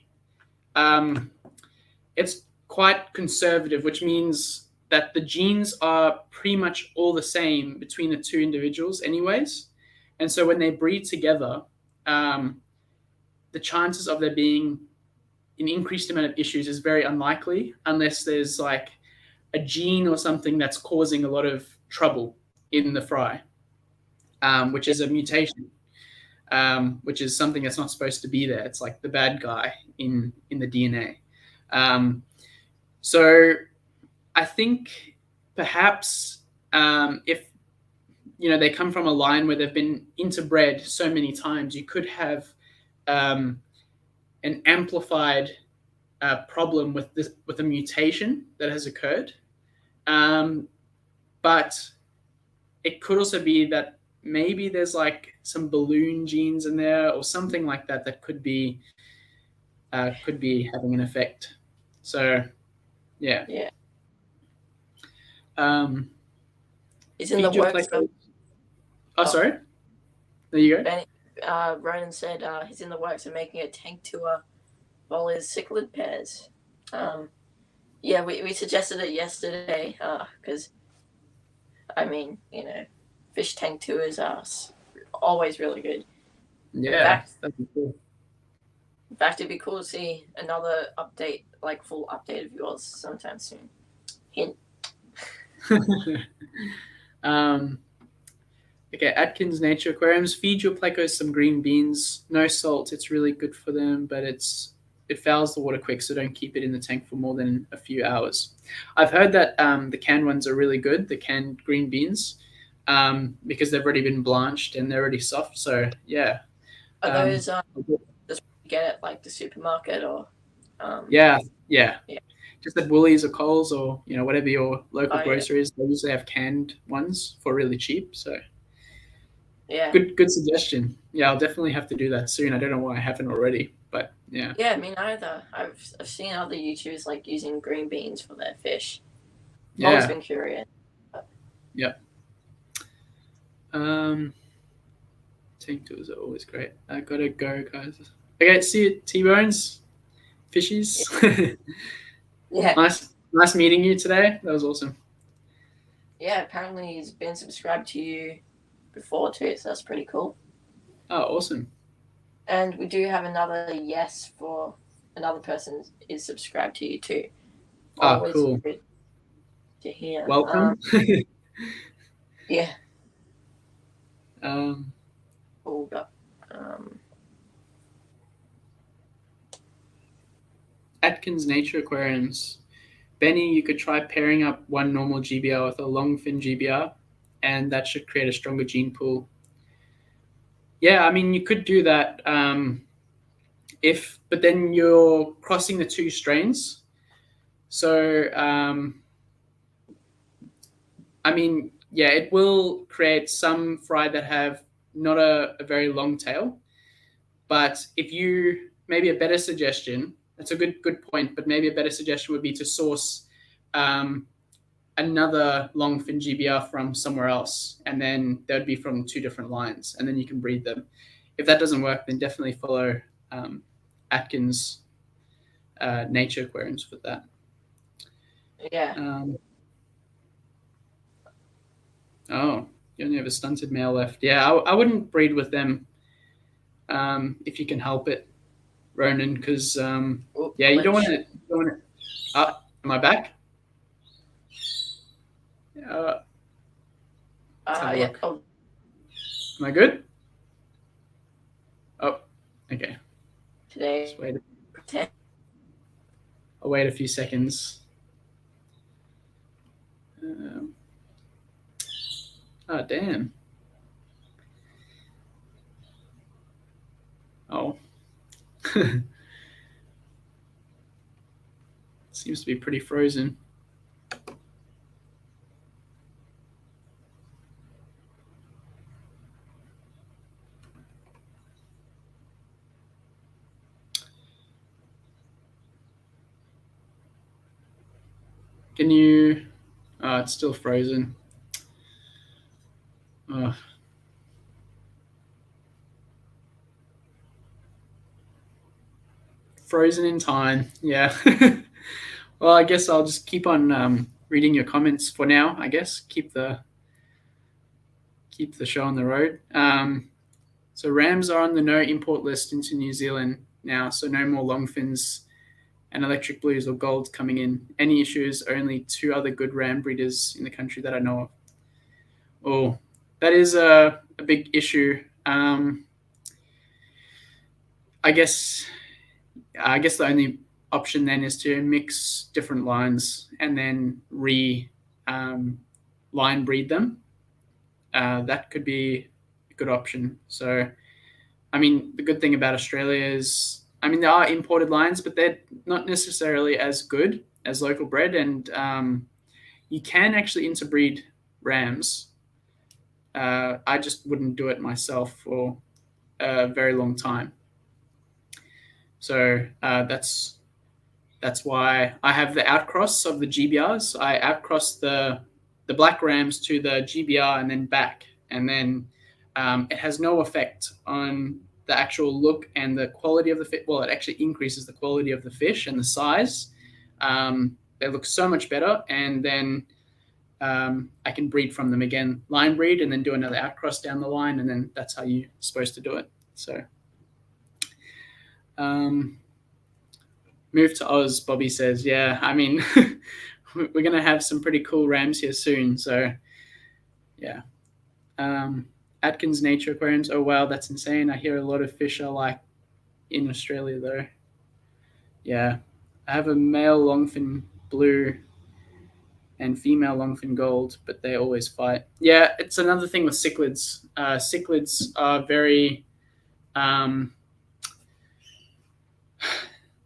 it's quite conservative, which means that the genes are pretty much all the same between the two individuals anyways. And so when they breed together, the chances of there being an increased amount of issues is very unlikely unless there's like a gene or something that's causing a lot of trouble in the fry, which is a mutation, which is something that's not supposed to be there. It's like the bad guy in the DNA. So I think perhaps if they come from a line where they've been interbred so many times, you could have an amplified problem with a mutation that has occurred. But it could also be that maybe there's like some balloon genes in there or something like that could be having an effect. So yeah. It's in the works. Sorry. There you go. Ronan said he's in the works of making a tank tour of all his cichlid pairs. We suggested it yesterday because, I mean, fish tank tours are always really good. Yeah, that'd be cool. In fact, it'd be cool to see another update, like full update of yours sometime soon. Hint. Okay, Atkins Nature Aquariums. Feed your plecos some green beans. No salt. It's really good for them, but it fouls the water quick, so don't keep it in the tank for more than a few hours. I've heard that the canned ones are really good, the canned green beans. because they've already been blanched and they're already soft. So yeah, Are um, those just get at like the supermarket or yeah, yeah. yeah. Just at Woolies or Coles or whatever your local Oh yeah. grocery is, they usually have canned ones for really cheap. So Yeah. good suggestion. Yeah, I'll definitely have to do that soon. I don't know why I haven't already, but yeah. Yeah, me neither. I've seen other YouTubers like using green beans for their fish. I've always Yeah. been curious. Yeah. Um, tank tours are always great. I gotta go, guys. Okay, see you, T-Bones, fishies. Yeah. nice meeting you today. That was awesome. Yeah, apparently he's been subscribed to you before too, so that's pretty cool. Oh, awesome. And we do have another yes for another person is subscribed to you too. Oh, Always cool. good to hear. Welcome. Yeah. um, Oh, got um. Atkins Nature Aquariums. Benny, you could try pairing up one normal GBR with a long fin GBR, and that should create a stronger gene pool. Yeah, I mean, you could do that but then you're crossing the two strains. So, I mean, yeah, it will create some fry that have not a very long tail. But maybe a better suggestion, that's a good point, but maybe a better suggestion would be to source another long fin GBR from somewhere else, and then that would be from two different lines, and then you can breed them. If that doesn't work, then definitely follow Atkins Nature Aquariums with that. Yeah. Oh, you only have a stunted male left. Yeah, I wouldn't breed with them if you can help it, Ronan, because yeah, you don't want to. Am I back? Let's have a look. Oh. Am I good? Oh, okay. Today. Just wait. I'll wait a few seconds. Oh, damn. Oh. Seems to be pretty frozen. Can you... Oh, it's still frozen. Oh. Frozen in time. Yeah. Well, I guess I'll just keep on reading your comments for now. I guess keep the show on the road. So rams are on the no import list into New Zealand now. So no more longfins and electric blues or golds coming in. Any issues? Only 2 other good ram breeders in the country that I know of. Oh, that is a big issue. I guess the only option then is to mix different lines and then line breed them. That could be a good option. So, I mean, the good thing about Australia is, I mean, there are imported lines, but they're not necessarily as good as local bred, and you can actually interbreed rams. I just wouldn't do it myself for a very long time. So that's why I have the outcross of the GBRs. I outcross the black rams to the GBR and then back, and then it has no effect on the actual look and the quality of the fish. Well, it actually increases the quality of the fish and the size. They look so much better, and then I can breed from them again, line breed, and then do another outcross down the line, and then that's how you're supposed to do it. So move to Oz, Bobby says. Yeah, I mean, we're going to have some pretty cool rams here soon. So yeah. Atkins Nature Aquariums. Oh, wow, that's insane. I hear a lot of fish are like in Australia, though. Yeah. I have a male longfin blue and female longfin gold, but they always fight. Yeah, it's another thing with cichlids. Cichlids are very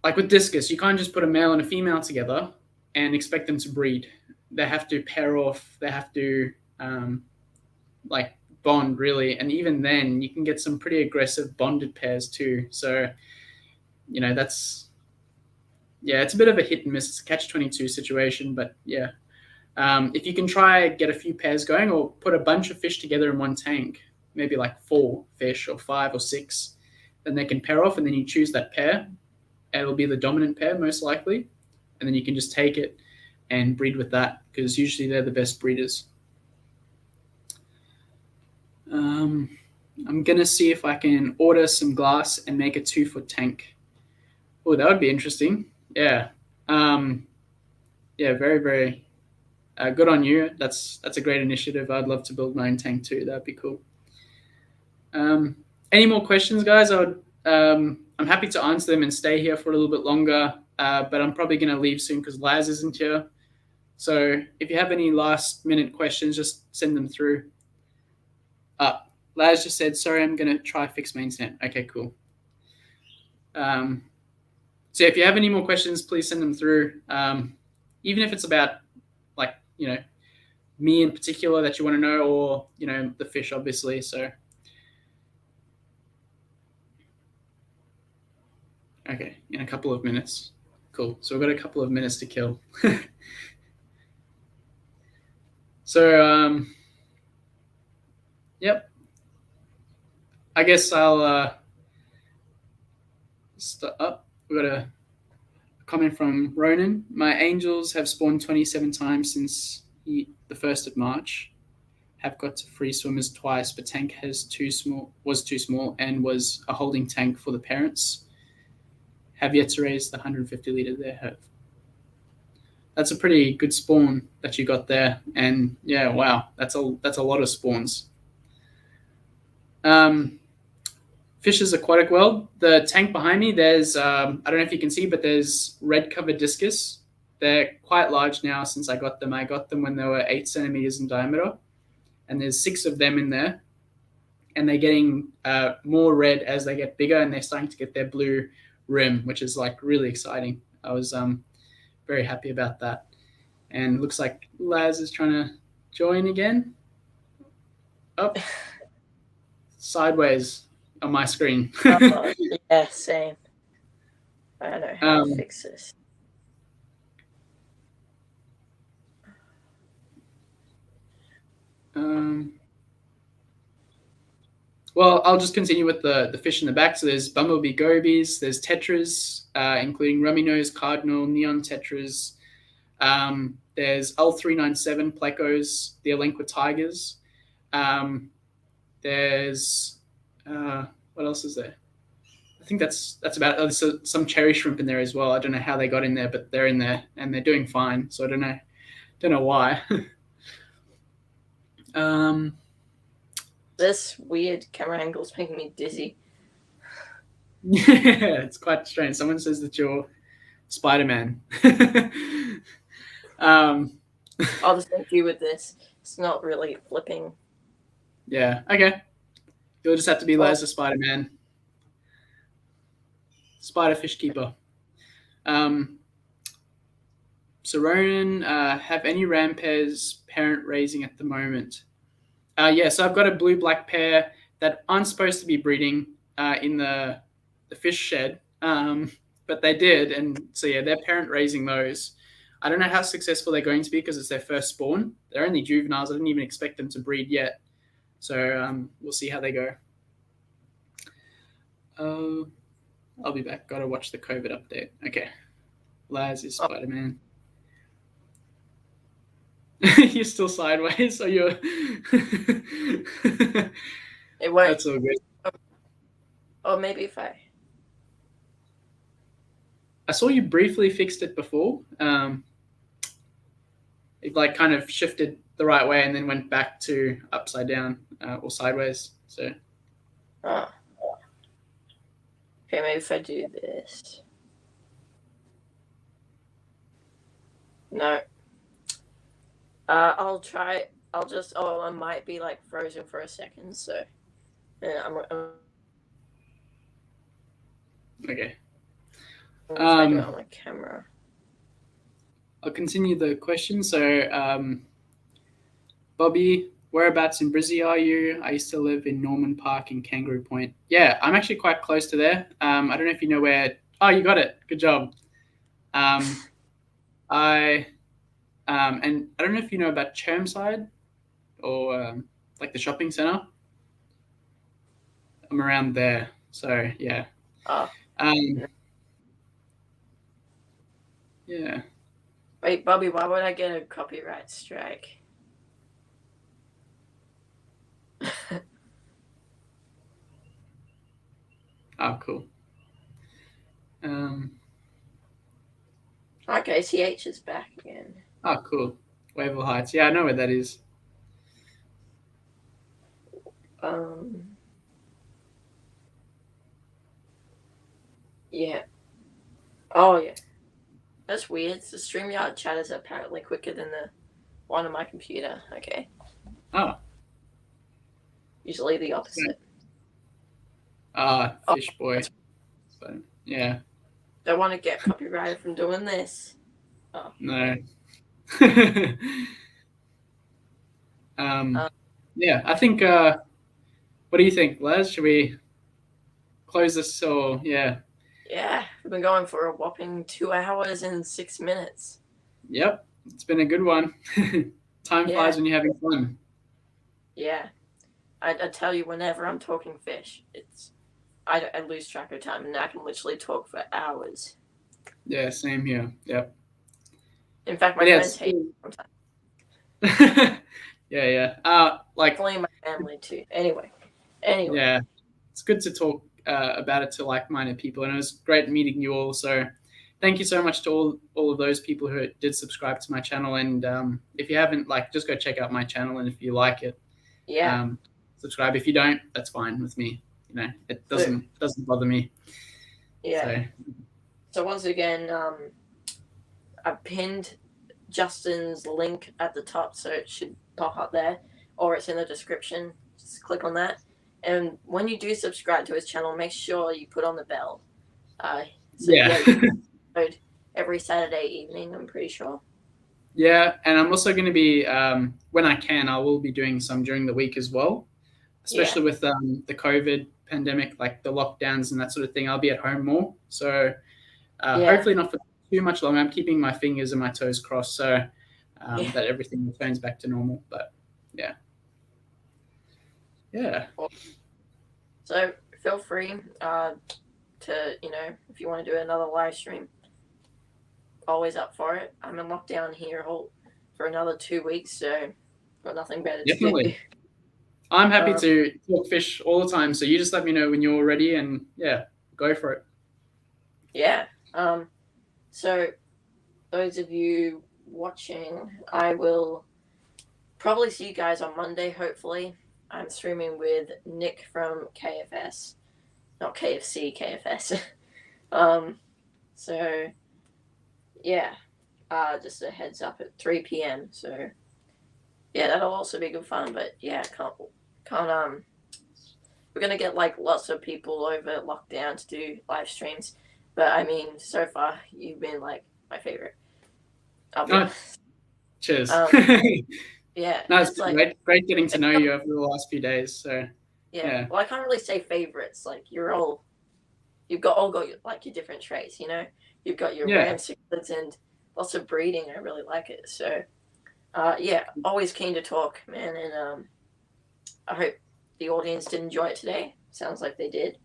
like with discus, you can't just put a male and a female together and expect them to breed. They have to pair off. They have to like bond really, and even then, you can get some pretty aggressive bonded pairs too. So, that's it's a bit of a hit and miss. It's a catch-22 situation, but yeah. If you can try get a few pairs going, or put a bunch of fish together in one tank, maybe like 4 fish or 5 or 6, then they can pair off, and then you choose that pair. It'll be the dominant pair most likely, and then you can just take it and breed with that, because usually they're the best breeders. I'm gonna see if I can order some glass and make a 2-foot tank. Oh, that would be interesting. Yeah. Very, very good on you. That's a great initiative. I'd love to build my own tank too. That'd be cool. Any more questions, guys? I'm happy to answer them and stay here for a little bit longer, but I'm probably going to leave soon because Laz isn't here. So if you have any last-minute questions, just send them through. Laz just said, sorry, I'm going to try fix my internet. Okay, cool. So if you have any more questions, please send them through. Even if it's about, like, me in particular that you want to know, or, the fish, obviously. So, okay, in a couple of minutes. Cool. So we've got a couple of minutes to kill. So, yep. I guess I'll start up. We've got a comment from Ronan. My angels have spawned 27 times since the 1st of March. Have got to free swimmers twice, but tank was too small and was a holding tank for the parents. Have yet to raise the 150 litre they have. That's a pretty good spawn that you got there, and yeah, wow, that's a lot of spawns. Fish's aquatic world. The tank behind me, there's I don't know if you can see, but there's red covered discus. They're quite large now since I got them. I got them when they were 8 centimeters in diameter, and there's 6 of them in there, and they're getting more red as they get bigger, and they're starting to get their blue rim, which is like really exciting. I was very happy about that. And it looks like Laz is trying to join again. Up, sideways on my screen. Yeah, same. I don't know how to fix this. Well, I'll just continue with the fish in the back. So there's Bumblebee Gobies, there's Tetras, including Rummy Nose, Cardinal, Neon Tetras. There's L397 Plecos, the Elenqua Tigers. There's what else is there? I think that's about it. There's some cherry shrimp in there as well. I don't know how they got in there, but they're in there and they're doing fine. So I don't know why. This weird camera angle is making me dizzy. Yeah, it's quite strange. Someone says that you're Spider-Man. I'll just thank you with this. It's not really flipping. Yeah, okay. You'll just have to be Laz the Spider-Man. Spider-fish keeper. So Ronan, have any ram pairs parent raising at the moment? Yeah, so I've got a blue-black pair that aren't supposed to be breeding in the fish shed, but they did, and so yeah, they're parent raising those. I don't know how successful they're going to be because it's their first spawn. They're only juveniles. I didn't even expect them to breed yet, so we'll see how they go. I'll be back. Got to watch the COVID update. Okay, Laz is Spider-Man. You're still sideways, so you're. It won't. That's all good. Or maybe if I saw you briefly fixed it before. It like kind of shifted the right way and then went back to upside down or sideways. So. Oh. Okay, maybe if I do this. No. I'll try. I'll just. Oh, I might be like frozen for a second. So I'm Okay. try to do it on my camera. I'll continue the question. So, Bobby, whereabouts in Brizzy are you? I used to live in Norman Park in Kangaroo Point. Yeah, I'm actually quite close to there. I don't know if you know where. Oh, you got it. Good job. I and I don't know if you know about Chermside or like the shopping centre. I'm around there. So yeah. Oh, Um, yeah. wait, Bobby, why would I get a copyright strike? Oh, cool. Okay, CH is back again. Oh, cool. Wavell Heights. Yeah, I know where that is. Yeah. Oh, yeah. That's weird. The StreamYard chat is apparently quicker than the one on my computer. Okay. Oh. Usually the opposite. Fish boy. So, yeah. Don't want to get copyrighted from doing this. Oh. No. Yeah, I think. What do you think, Les? Should we close this or yeah? Yeah, we've been going for a whopping 2 hours and 6 minutes. Yep, it's been a good one. Time flies when you're having fun. Yeah, I tell you, whenever I'm talking fish, I lose track of time, and I can literally talk for hours. Yeah, same here. Yep. In fact, my friends hate me sometimes. Yeah. Like definitely my family too. Anyway. Yeah, it's good to talk about it to like-minded people, and it was great meeting you all. So, thank you so much to all of those people who did subscribe to my channel. And if you haven't, like, just go check out my channel, and if you like it, subscribe. If you don't, that's fine with me. You know, it doesn't bother me. Yeah. So once again, I've pinned Justin's link at the top, so it should pop up there, or it's in the description. Just click on that. And when you do subscribe to his channel, make sure you put on the bell. Every Saturday evening, I'm pretty sure. Yeah, and I'm also going to be, when I can, I will be doing some during the week as well, especially with the COVID pandemic, like the lockdowns and that sort of thing. I'll be at home more. So hopefully not for too much longer. I'm keeping my fingers and my toes crossed so that everything returns back to normal. But yeah. So feel free to, if you want to do another live stream, always up for it. I'm in lockdown here for another 2 weeks, so got nothing better to do. I'm happy to talk fish all the time, so you just let me know when you're ready, and go for it. Yeah. So those of you watching, I will probably see you guys on Monday, hopefully. I'm streaming with Nick from KFS. Not KFC, KFS. So, yeah. Just a heads up at 3 p.m. So, yeah, that'll also be good fun. But, yeah, we're going to get, like, lots of people over lockdown to do live streams. But, I mean, so far, you've been, like, my favorite. I'll be honest. Cheers. Yeah. No, it's like, great getting to know you over the last few days. So yeah. Well, I can't really say favorites. Like you've all got like your different traits. You've got your ram cichlids and lots of breeding. I really like it. So always keen to talk, man. And I hope the audience did enjoy it today. Sounds like they did.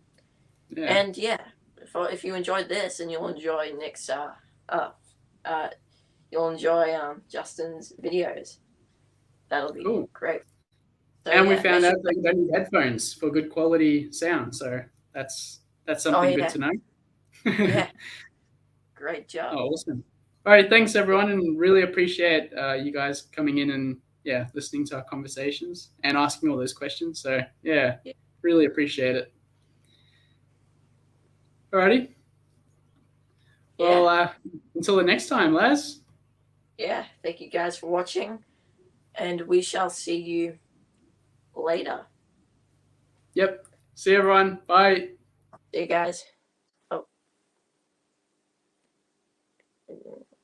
Yeah. And if you enjoyed this, and you'll enjoy Nick's you'll enjoy Justin's videos. That'll be great. So, and we found out that you don't need headphones for good quality sound. So that's something good to know. Yeah. Great job. Oh, awesome. All right. Thanks, everyone. And really appreciate you guys coming in and, listening to our conversations and asking all those questions. So, really appreciate it. All righty. Well, until the next time, Les. Yeah. Thank you guys for watching. and we shall see you later. Yep. See you, everyone. Bye. See you guys.